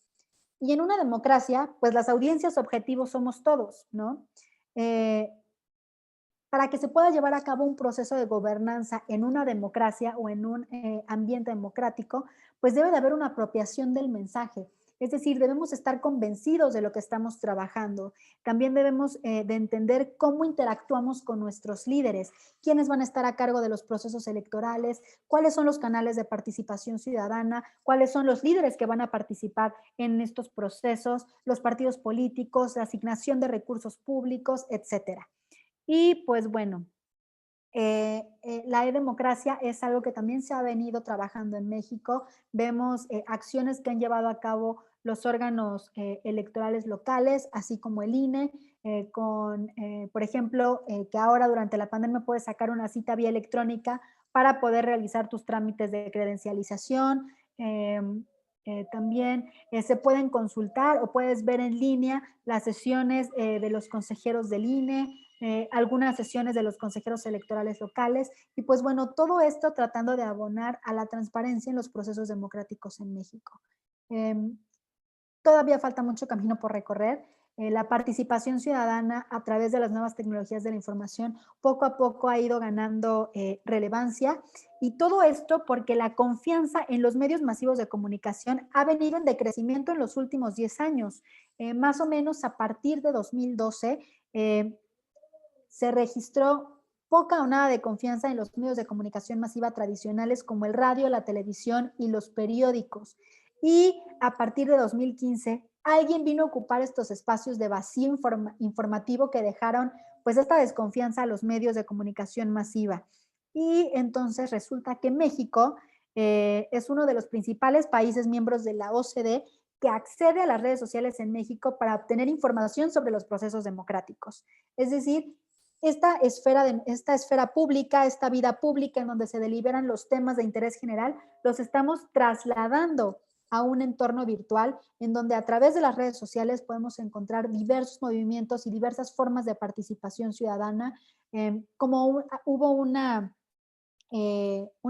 Y en una democracia, pues las audiencias objetivos somos todos, ¿no? Para que se pueda llevar a cabo un proceso de gobernanza en una democracia o en un ambiente democrático, pues debe de haber una apropiación del mensaje. Es decir, debemos estar convencidos de lo que estamos trabajando. También debemos de entender cómo interactuamos con nuestros líderes, quiénes van a estar a cargo de los procesos electorales, cuáles son los canales de participación ciudadana, cuáles son los líderes que van a participar en estos procesos, los partidos políticos, la asignación de recursos públicos, etcétera. Y pues bueno, la e-democracia es algo que también se ha venido trabajando en México. Vemos acciones que han llevado a cabo los órganos electorales locales, así como el INE, por ejemplo, que ahora durante la pandemia puedes sacar una cita vía electrónica para poder realizar tus trámites de credencialización. También se pueden consultar o puedes ver en línea las sesiones de los consejeros del INE, algunas sesiones de los consejeros electorales locales y pues bueno, todo esto tratando de abonar a la transparencia en los procesos democráticos en México. Todavía falta mucho camino por recorrer. La participación ciudadana a través de las nuevas tecnologías de la información poco a poco ha ido ganando relevancia y todo esto porque la confianza en los medios masivos de comunicación ha venido en decrecimiento en los últimos 10 años. Más o menos a partir de 2012 se registró poca o nada de confianza en los medios de comunicación masiva tradicionales como el radio, la televisión y los periódicos. Y a partir de 2015, alguien vino a ocupar estos espacios de vacío informativo que dejaron pues esta desconfianza a los medios de comunicación masiva. Y entonces resulta que México es uno de los principales países miembros de la OCDE que accede a las redes sociales en México para obtener información sobre los procesos democráticos. Es decir, esta esfera pública, esta vida pública en donde se deliberan los temas de interés general, los estamos trasladando a un entorno virtual en donde a través de las redes sociales podemos encontrar diversos movimientos y diversas formas de participación ciudadana, hubo un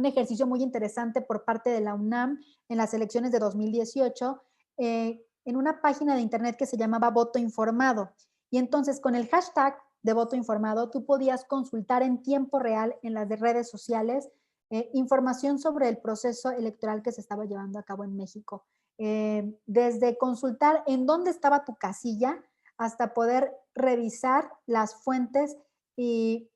ejercicio muy interesante por parte de la UNAM en las elecciones de 2018, en una página de internet que se llamaba Voto Informado. Y entonces con el hashtag de voto informado, tú podías consultar en tiempo real en las redes sociales información sobre el proceso electoral que se estaba llevando a cabo en México. Desde consultar en dónde estaba tu casilla hasta poder revisar las fuentes y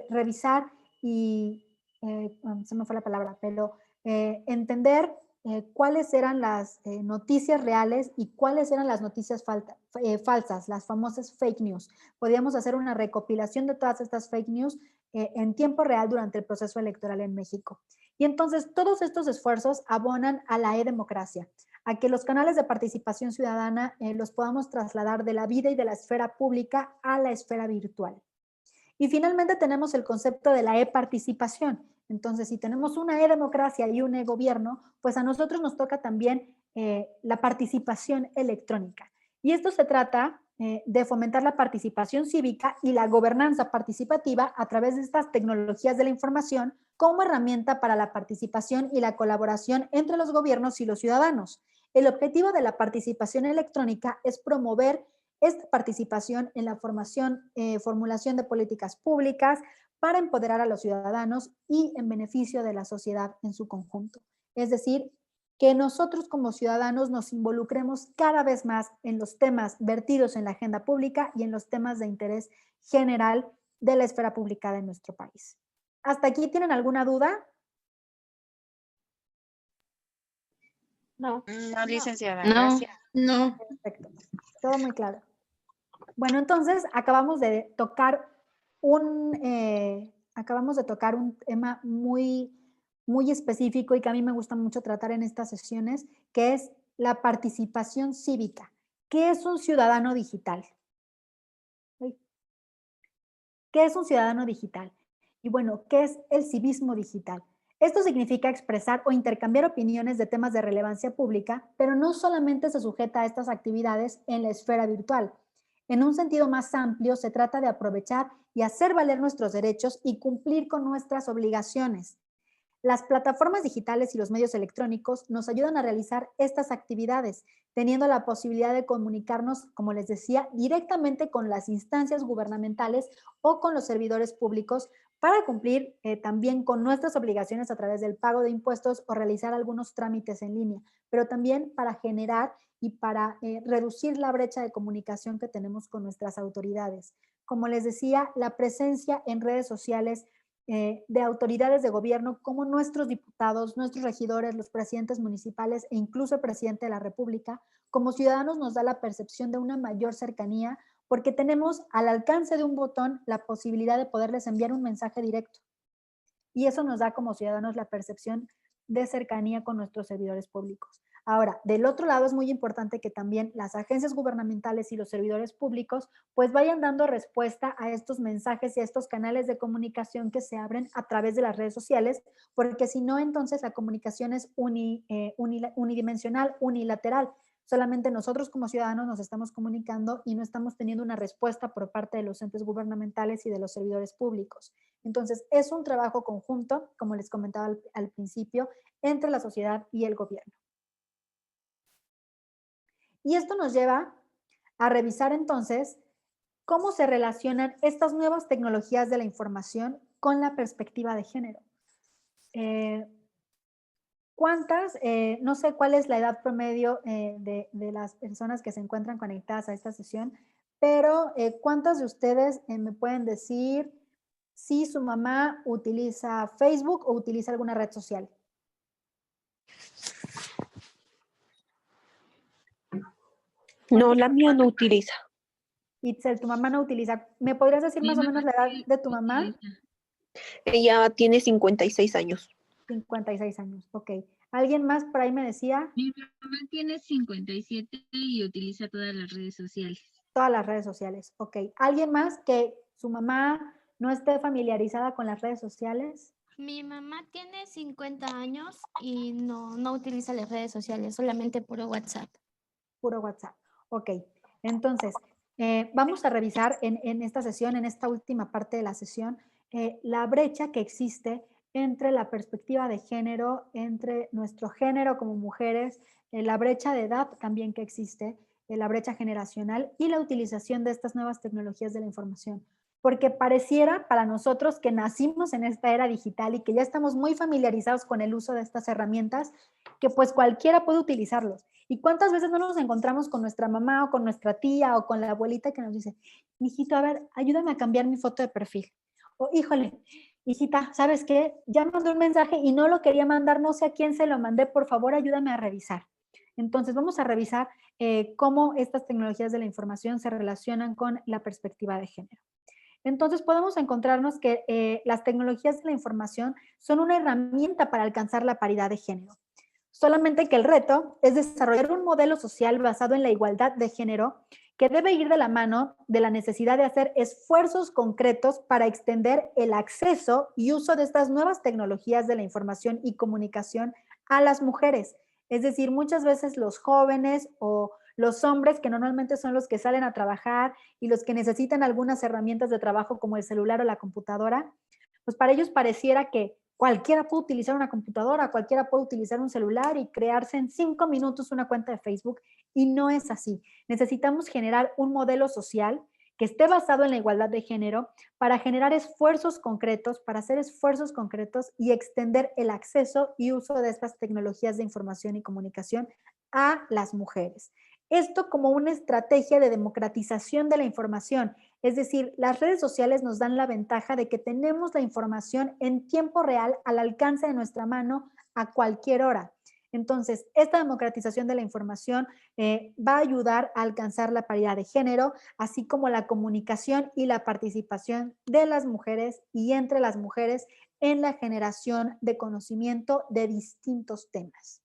revisar y, se me fue la palabra, pero entender cuáles eran las noticias reales y cuáles eran las noticias falsas, las famosas fake news. Podíamos hacer una recopilación de todas estas fake news en tiempo real durante el proceso electoral en México. Y entonces todos estos esfuerzos abonan a la e-democracia, a que los canales de participación ciudadana los podamos trasladar de la vida y de la esfera pública a la esfera virtual. Y finalmente tenemos el concepto de la e-participación. Entonces, si tenemos una e-democracia y un e-gobierno, pues a nosotros nos toca también la participación electrónica. Y esto se trata de fomentar la participación cívica y la gobernanza participativa a través de estas tecnologías de la información como herramienta para la participación y la colaboración entre los gobiernos y los ciudadanos. El objetivo de la participación electrónica es promover esta participación en la formulación de políticas públicas para empoderar a los ciudadanos y en beneficio de la sociedad en su conjunto. Es decir, que nosotros como ciudadanos nos involucremos cada vez más en los temas vertidos en la agenda pública y en los temas de interés general de la esfera pública de nuestro país. ¿Hasta aquí tienen alguna duda? No, licenciada, No. gracias. No. Perfecto, todo muy claro. Bueno, entonces acabamos de tocar un tema muy específico y que a mí me gusta mucho tratar en estas sesiones, que es la participación cívica. ¿Qué es un ciudadano digital? ¿Qué es un ciudadano digital? Y bueno, ¿qué es el civismo digital? Esto significa expresar o intercambiar opiniones de temas de relevancia pública, pero no solamente se sujeta a estas actividades en la esfera virtual. En un sentido más amplio, se trata de aprovechar y hacer valer nuestros derechos y cumplir con nuestras obligaciones. Las plataformas digitales y los medios electrónicos nos ayudan a realizar estas actividades, teniendo la posibilidad de comunicarnos, como les decía, directamente con las instancias gubernamentales o con los servidores públicos para cumplir también con nuestras obligaciones a través del pago de impuestos o realizar algunos trámites en línea, pero también para generar y para reducir la brecha de comunicación que tenemos con nuestras autoridades. Como les decía, la presencia en redes sociales de autoridades de gobierno como nuestros diputados, nuestros regidores, los presidentes municipales e incluso el presidente de la República, como ciudadanos nos da la percepción de una mayor cercanía porque tenemos al alcance de un botón la posibilidad de poderles enviar un mensaje directo. Y eso nos da como ciudadanos la percepción de cercanía con nuestros servidores públicos. Ahora, del otro lado es muy importante que también las agencias gubernamentales y los servidores públicos pues vayan dando respuesta a estos mensajes y a estos canales de comunicación que se abren a través de las redes sociales, porque si no, entonces la comunicación es unidimensional, unilateral. Solamente nosotros como ciudadanos nos estamos comunicando y no estamos teniendo una respuesta por parte de los entes gubernamentales y de los servidores públicos. Entonces, es un trabajo conjunto, como les comentaba al principio, entre la sociedad y el gobierno. Y esto nos lleva a revisar entonces cómo se relacionan estas nuevas tecnologías de la información con la perspectiva de género. ¿Cuántas, no sé cuál es la edad promedio de las personas que se encuentran conectadas a esta sesión, pero cuántas de ustedes me pueden decir si su mamá utiliza Facebook o utiliza alguna red social? No, la mía no utiliza. Itzel, tu mamá no utiliza. ¿Me podrías decir más o menos la edad de tu mamá? Ella tiene 56 años. 56 años, ok. ¿Alguien más por ahí me decía? Mi mamá tiene 57 y utiliza todas las redes sociales. Todas las redes sociales, ok. ¿Alguien más que su mamá no esté familiarizada con las redes sociales? Mi mamá tiene 50 años y no utiliza las redes sociales, solamente puro WhatsApp. Puro WhatsApp, ok. Entonces, vamos a revisar en esta sesión, en esta última parte de la sesión, la brecha que existe entre la perspectiva de género, entre nuestro género como mujeres, la brecha de edad también que existe, la brecha generacional y la utilización de estas nuevas tecnologías de la información. Porque pareciera para nosotros que nacimos en esta era digital y que ya estamos muy familiarizados con el uso de estas herramientas, que pues cualquiera puede utilizarlos. ¿Y cuántas veces no nos encontramos con nuestra mamá o con nuestra tía o con la abuelita que nos dice, mijito, a ver, ayúdame a cambiar mi foto de perfil? O, híjole, hijita, ¿sabes qué? Ya mandé un mensaje y no lo quería mandar, no sé a quién se lo mandé, por favor, ayúdame a revisar. Entonces, vamos a revisar cómo estas tecnologías de la información se relacionan con la perspectiva de género. Entonces, podemos encontrarnos que las tecnologías de la información son una herramienta para alcanzar la paridad de género. Solamente que el reto es desarrollar un modelo social basado en la igualdad de género que debe ir de la mano de la necesidad de hacer esfuerzos concretos para extender el acceso y uso de estas nuevas tecnologías de la información y comunicación a las mujeres. Es decir, muchas veces los jóvenes o Los hombres, que normalmente son los que salen a trabajar y los que necesitan algunas herramientas de trabajo como el celular o la computadora, pues para ellos pareciera que cualquiera puede utilizar una computadora, cualquiera puede utilizar un celular y crearse en 5 minutos una cuenta de Facebook, y no es así. Necesitamos generar un modelo social que esté basado en la igualdad de género para generar esfuerzos concretos, para hacer esfuerzos concretos y extender el acceso y uso de estas tecnologías de información y comunicación a las mujeres. Esto como una estrategia de democratización de la información. Es decir, las redes sociales nos dan la ventaja de que tenemos la información en tiempo real al alcance de nuestra mano a cualquier hora. Entonces, esta democratización de la información va a ayudar a alcanzar la paridad de género, así como la comunicación y la participación de las mujeres y entre las mujeres en la generación de conocimiento de distintos temas.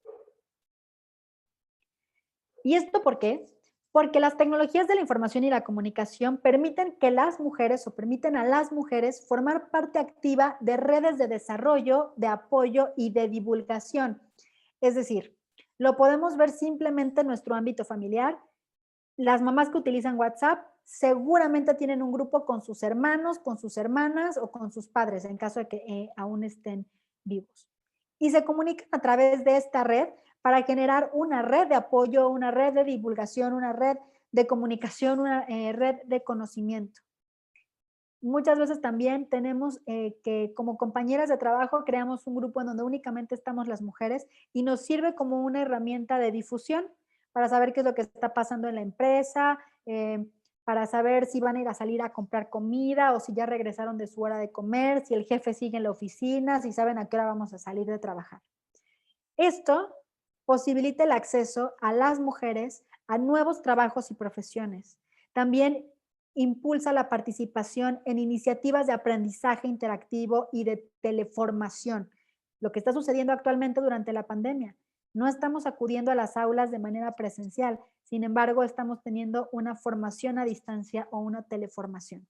¿Y esto por qué? Porque las tecnologías de la información y la comunicación permiten que las mujeres o permiten a las mujeres formar parte activa de redes de desarrollo, de apoyo y de divulgación. Es decir, lo podemos ver simplemente en nuestro ámbito familiar. Las mamás que utilizan WhatsApp seguramente tienen un grupo con sus hermanos, con sus hermanas o con sus padres, en caso de que aún estén vivos. Y se comunican a través de esta red para generar una red de apoyo, una red de divulgación, una red de comunicación, una red de conocimiento. Muchas veces también tenemos que como compañeras de trabajo creamos un grupo en donde únicamente estamos las mujeres y nos sirve como una herramienta de difusión para saber qué es lo que está pasando en la empresa, para saber si van a ir a salir a comprar comida o si ya regresaron de su hora de comer, si el jefe sigue en la oficina, si saben a qué hora vamos a salir de trabajar. Esto posibilita el acceso a las mujeres a nuevos trabajos y profesiones. También impulsa la participación en iniciativas de aprendizaje interactivo y de teleformación, lo que está sucediendo actualmente durante la pandemia. No estamos acudiendo a las aulas de manera presencial, sin embargo, estamos teniendo una formación a distancia o una teleformación.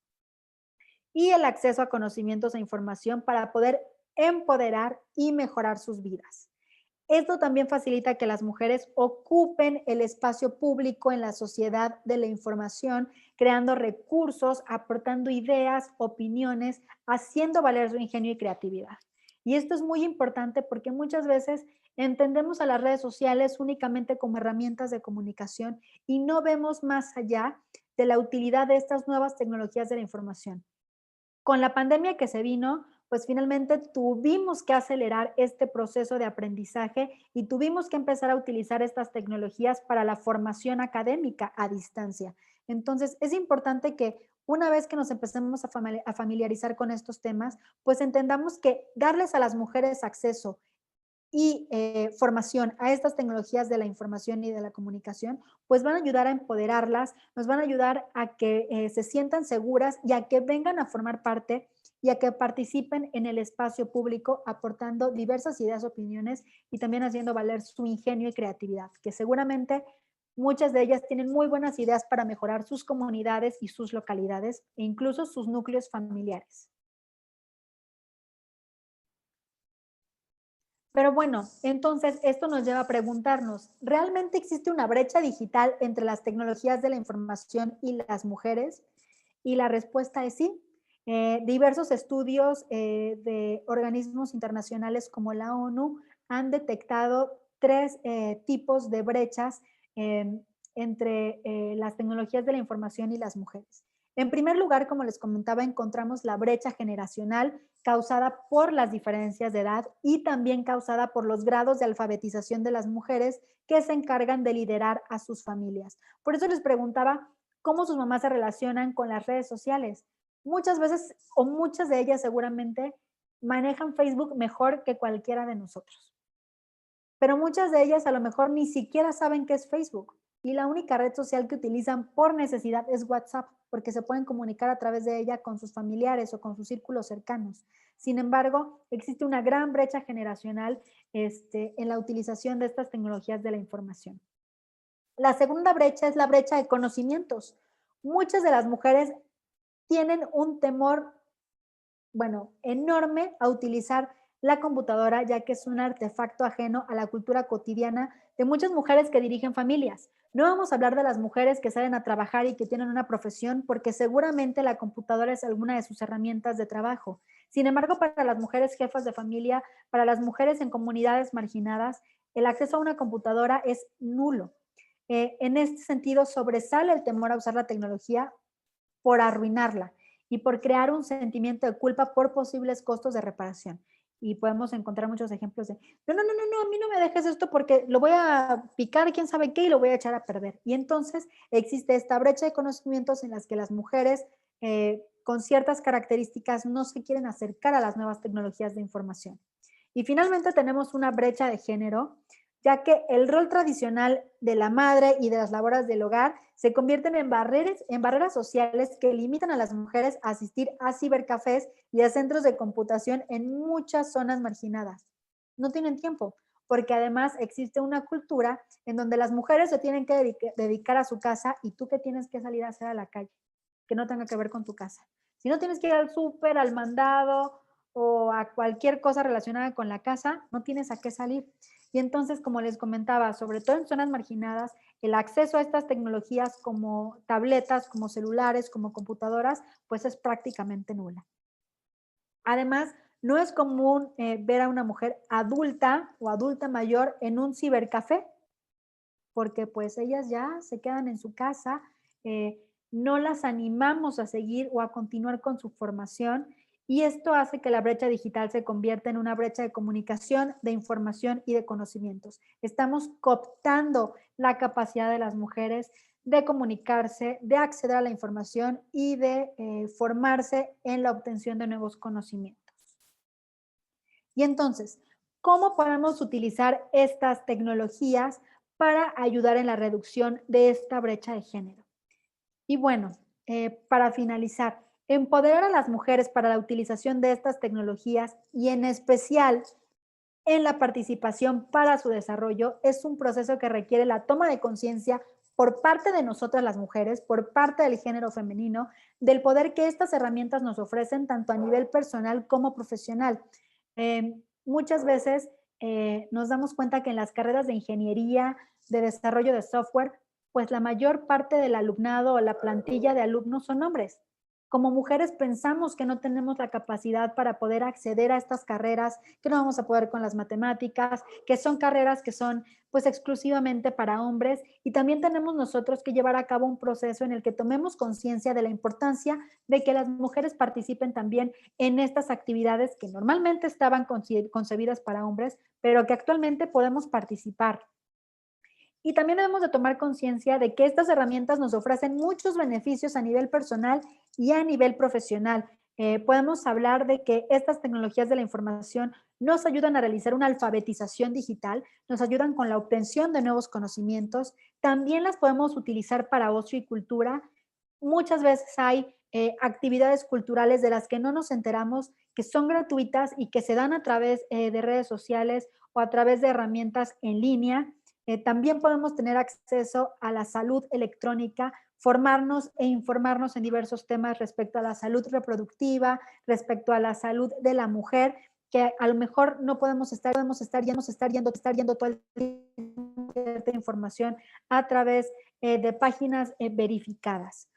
Y el acceso a conocimientos e información para poder empoderar y mejorar sus vidas. Esto también facilita que las mujeres ocupen el espacio público en la sociedad de la información, creando recursos, aportando ideas, opiniones, haciendo valer su ingenio y creatividad. Y esto es muy importante porque muchas veces entendemos a las redes sociales únicamente como herramientas de comunicación y no vemos más allá de la utilidad de estas nuevas tecnologías de la información. Con la pandemia que se vino, pues finalmente tuvimos que acelerar este proceso de aprendizaje y tuvimos que empezar a utilizar estas tecnologías para la formación académica a distancia. Entonces, es importante que una vez que nos empecemos a familiarizar con estos temas, pues entendamos que darles a las mujeres acceso y formación a estas tecnologías de la información y de la comunicación, pues van a ayudar a empoderarlas, nos van a ayudar a que se sientan seguras y a que vengan a formar parte y a que participen en el espacio público aportando diversas ideas, opiniones y también haciendo valer su ingenio y creatividad, que seguramente muchas de ellas tienen muy buenas ideas para mejorar sus comunidades y sus localidades e incluso sus núcleos familiares. Pero bueno, entonces esto nos lleva a preguntarnos, ¿realmente existe una brecha digital entre las tecnologías de la información y las mujeres? Y la respuesta es sí. Diversos estudios de organismos internacionales como la ONU han detectado 3 tipos de brechas entre las tecnologías de la información y las mujeres. En primer lugar, como les comentaba, encontramos la brecha generacional causada por las diferencias de edad y también causada por los grados de alfabetización de las mujeres que se encargan de liderar a sus familias. Por eso les preguntaba cómo sus mamás se relacionan con las redes sociales. Muchas veces, o muchas de ellas seguramente, manejan Facebook mejor que cualquiera de nosotros. Pero muchas de ellas a lo mejor ni siquiera saben qué es Facebook. Y la única red social que utilizan por necesidad es WhatsApp, porque se pueden comunicar a través de ella con sus familiares o con sus círculos cercanos. Sin embargo, existe una gran brecha generacional en la utilización de estas tecnologías de la información. La segunda brecha es la brecha de conocimientos. Muchas de las mujeres tienen un temor, enorme a utilizar la computadora, ya que es un artefacto ajeno a la cultura cotidiana de muchas mujeres que dirigen familias. No vamos a hablar de las mujeres que salen a trabajar y que tienen una profesión, porque seguramente la computadora es alguna de sus herramientas de trabajo. Sin embargo, para las mujeres jefas de familia, para las mujeres en comunidades marginadas, el acceso a una computadora es nulo. En este sentido, sobresale el temor a usar la tecnología por arruinarla y por crear un sentimiento de culpa por posibles costos de reparación. Y podemos encontrar muchos ejemplos de, no, a mí no me dejes esto porque lo voy a picar, quién sabe qué, y lo voy a echar a perder. Y entonces existe esta brecha de conocimientos en las que las mujeres con ciertas características no se quieren acercar a las nuevas tecnologías de información. Y finalmente tenemos una brecha de género, ya que el rol tradicional de la madre y de las labores del hogar se convierten en barreras sociales que limitan a las mujeres a asistir a cibercafés y a centros de computación en muchas zonas marginadas. No tienen tiempo, porque además existe una cultura en donde las mujeres se tienen que dedicar a su casa y tú que tienes que salir a hacer a la calle, que no tenga que ver con tu casa. Si no tienes que ir al súper, al mandado o a cualquier cosa relacionada con la casa, no tienes a qué salir. Y entonces, como les comentaba, sobre todo en zonas marginadas, el acceso a estas tecnologías como tabletas, como celulares, como computadoras, pues es prácticamente nula. Además, no es común ver a una mujer adulta o adulta mayor en un cibercafé, porque pues ellas ya se quedan en su casa, no las animamos a seguir o a continuar con su formación y esto hace que la brecha digital se convierta en una brecha de comunicación, de información y de conocimientos. Estamos cooptando la capacidad de las mujeres de comunicarse, de acceder a la información y de formarse en la obtención de nuevos conocimientos. Y entonces, ¿cómo podemos utilizar estas tecnologías para ayudar en la reducción de esta brecha de género? Y bueno, para finalizar, empoderar a las mujeres para la utilización de estas tecnologías y en especial en la participación para su desarrollo es un proceso que requiere la toma de conciencia por parte de nosotras las mujeres, por parte del género femenino, del poder que estas herramientas nos ofrecen tanto a nivel personal como profesional. Muchas veces nos damos cuenta que en las carreras de ingeniería, de desarrollo de software, pues la mayor parte del alumnado o la plantilla de alumnos son hombres. Como mujeres pensamos que no tenemos la capacidad para poder acceder a estas carreras, que no vamos a poder con las matemáticas, que son carreras que son pues exclusivamente para hombres y también tenemos nosotros que llevar a cabo un proceso en el que tomemos conciencia de la importancia de que las mujeres participen también en estas actividades que normalmente estaban concebidas para hombres, pero que actualmente podemos participar. Y también debemos de tomar conciencia de que estas herramientas nos ofrecen muchos beneficios a nivel personal y a nivel profesional. Podemos hablar de que estas tecnologías de la información nos ayudan a realizar una alfabetización digital, nos ayudan con la obtención de nuevos conocimientos, también las podemos utilizar para ocio y cultura. Muchas veces hay actividades culturales de las que no nos enteramos, que son gratuitas y que se dan a través de redes sociales o a través de herramientas en línea. También podemos tener acceso a la salud electrónica, formarnos e informarnos en diversos temas respecto a la salud reproductiva, respecto a la salud de la mujer, que a lo mejor no podemos estar yendo todo el tiempo de información a través de páginas verificadas.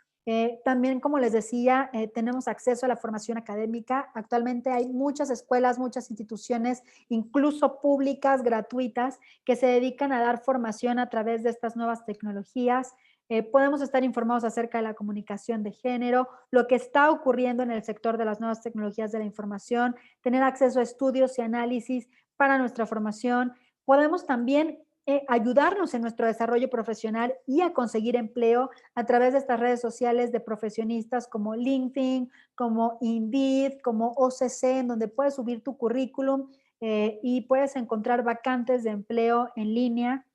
También, como les decía, tenemos acceso a la formación académica. Actualmente hay muchas escuelas, muchas instituciones, incluso públicas, gratuitas, que se dedican a dar formación a través de estas nuevas tecnologías. Podemos estar informados acerca de la comunicación de género, lo que está ocurriendo en el sector de las nuevas tecnologías de la información, tener acceso a estudios y análisis para nuestra formación. Podemos también ayudarnos en nuestro desarrollo profesional y a conseguir empleo a través de estas redes sociales de profesionistas como LinkedIn, como Indeed, como OCC, en donde puedes subir tu currículum y puedes encontrar vacantes de empleo en línea.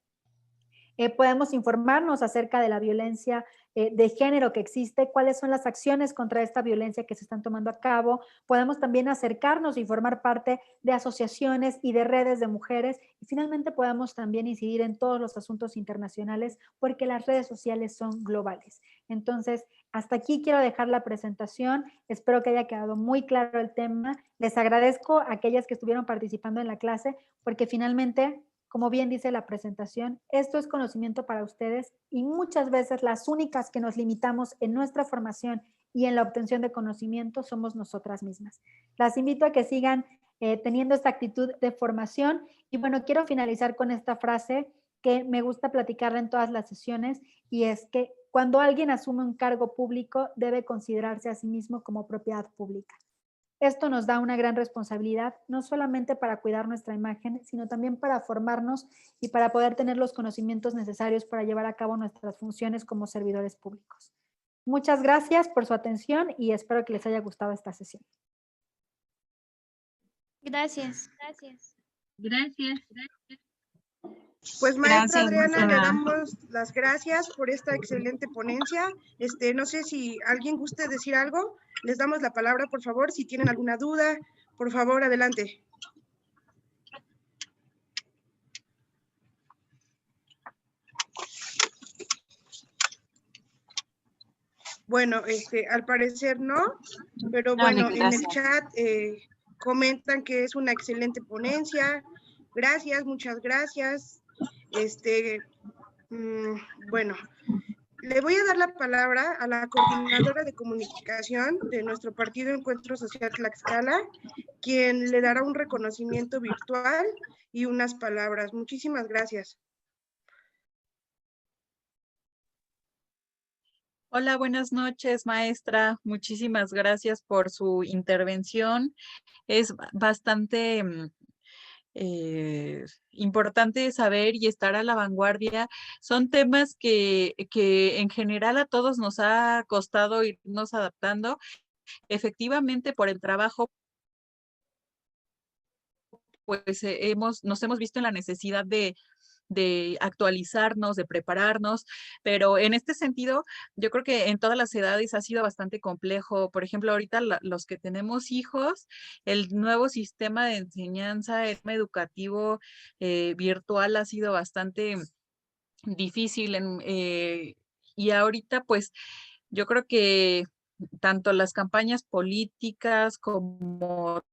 Podemos informarnos acerca de la violencia de género que existe, cuáles son las acciones contra esta violencia que se están tomando a cabo. Podemos también acercarnos y formar parte de asociaciones y de redes de mujeres. Y finalmente podemos también incidir en todos los asuntos internacionales porque las redes sociales son globales. Entonces, hasta aquí quiero dejar la presentación. Espero que haya quedado muy claro el tema. Les agradezco a aquellas que estuvieron participando en la clase porque finalmente, Como bien dice la presentación, esto es conocimiento para ustedes y muchas veces las únicas que nos limitamos en nuestra formación y en la obtención de conocimiento somos nosotras mismas. Las invito a que sigan teniendo esta actitud de formación y bueno, quiero finalizar con esta frase que me gusta platicarla en todas las sesiones y es que cuando alguien asume un cargo público debe considerarse a sí mismo como propiedad pública. Esto nos da una gran responsabilidad, no solamente para cuidar nuestra imagen, sino también para formarnos y para poder tener los conocimientos necesarios para llevar a cabo nuestras funciones como servidores públicos. Muchas gracias por su atención y espero que les haya gustado esta sesión. Gracias. Gracias. Pues maestra Gracias, Adriana, le maestra. damos las gracias por esta excelente ponencia. No sé si alguien guste decir algo. Les damos la palabra, por favor. Si tienen alguna duda, por favor, adelante. Bueno, al parecer no, pero bueno, en el chat comentan que es una excelente ponencia. Gracias, muchas gracias. Bueno, le voy a dar la palabra a la coordinadora de comunicación de nuestro partido Encuentro Social Tlaxcala, quien le dará un reconocimiento virtual y unas palabras. Muchísimas gracias. Hola, buenas noches, maestra. Muchísimas gracias por su intervención. Es bastante importante saber y estar a la vanguardia. Son temas que en general a todos nos ha costado irnos adaptando. Efectivamente, por el trabajo, pues nos hemos visto en la necesidad de actualizarnos, de prepararnos, pero en este sentido, yo creo que en todas las edades ha sido bastante complejo. Por ejemplo, ahorita los que tenemos hijos, el nuevo sistema de enseñanza, el sistema educativo virtual ha sido bastante difícil y ahorita pues yo creo que tanto las campañas políticas como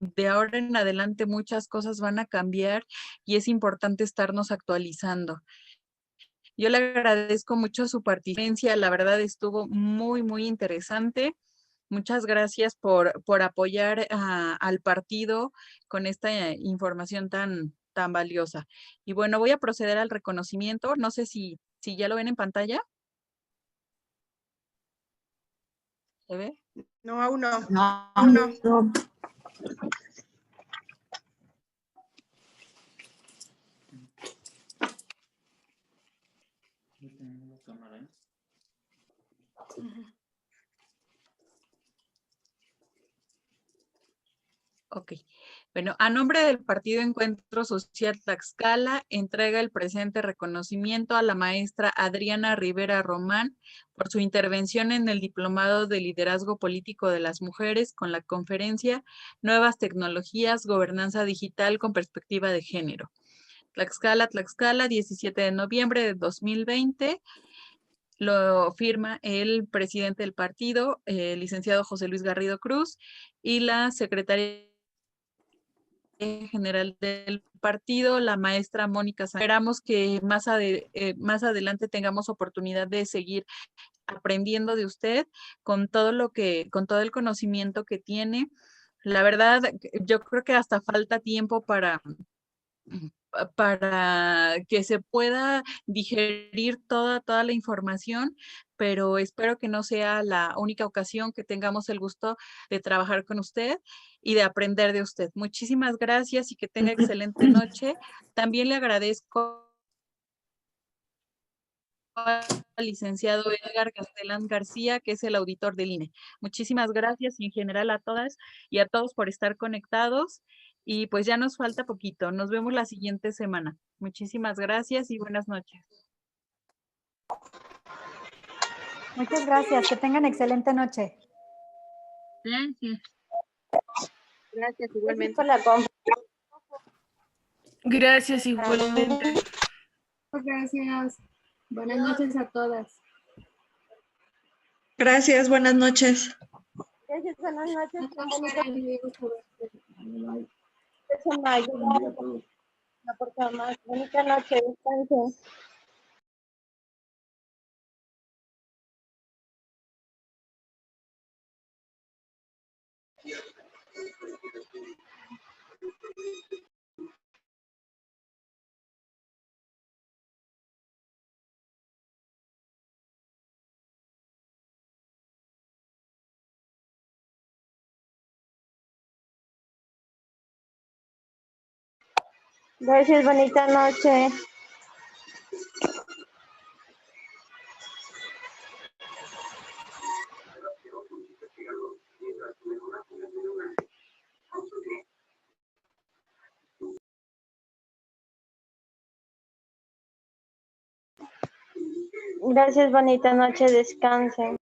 de ahora en adelante muchas cosas van a cambiar y es importante estarnos actualizando. Yo le agradezco mucho su participación, la verdad estuvo muy, muy interesante. Muchas gracias por apoyar al partido con esta información tan valiosa. Y bueno, voy a proceder al reconocimiento. No sé si ya lo ven en pantalla. ¿Se ve? No, aún no. No. Aún no. Ok. Bueno, a nombre del Partido Encuentro Social Tlaxcala, entrega el presente reconocimiento a la maestra Adriana Rivera Román por su intervención en el Diplomado de Liderazgo Político de las Mujeres con la conferencia Nuevas Tecnologías, Gobernanza Digital con Perspectiva de Género. Tlaxcala, 17 de noviembre de 2020. Lo firma el presidente del partido, el licenciado José Luis Garrido Cruz, y la secretaria general del partido, la maestra Mónica Sánchez. Esperamos que más adelante tengamos oportunidad de seguir aprendiendo de usted con todo el conocimiento que tiene. La verdad, yo creo que hasta falta tiempo para que se pueda digerir toda la información, pero espero que no sea la única ocasión que tengamos el gusto de trabajar con usted y de aprender de usted. Muchísimas gracias y que tenga excelente noche. También le agradezco al licenciado Edgar Castelán García, que es el auditor del INE. Muchísimas gracias y en general a todas y a todos por estar conectados. Y pues ya nos falta poquito. Nos vemos la siguiente semana. Muchísimas gracias y buenas noches. Muchas gracias. Que tengan excelente noche. Gracias. Gracias, igualmente. Gracias, igualmente. Gracias. Buenas noches a todas. Gracias, buenas noches. Gracias, buenas noches. Gracias. No, por favor, bonita noche, descansen. Gracias, bonita noche. Gracias, bonita noche, descansen.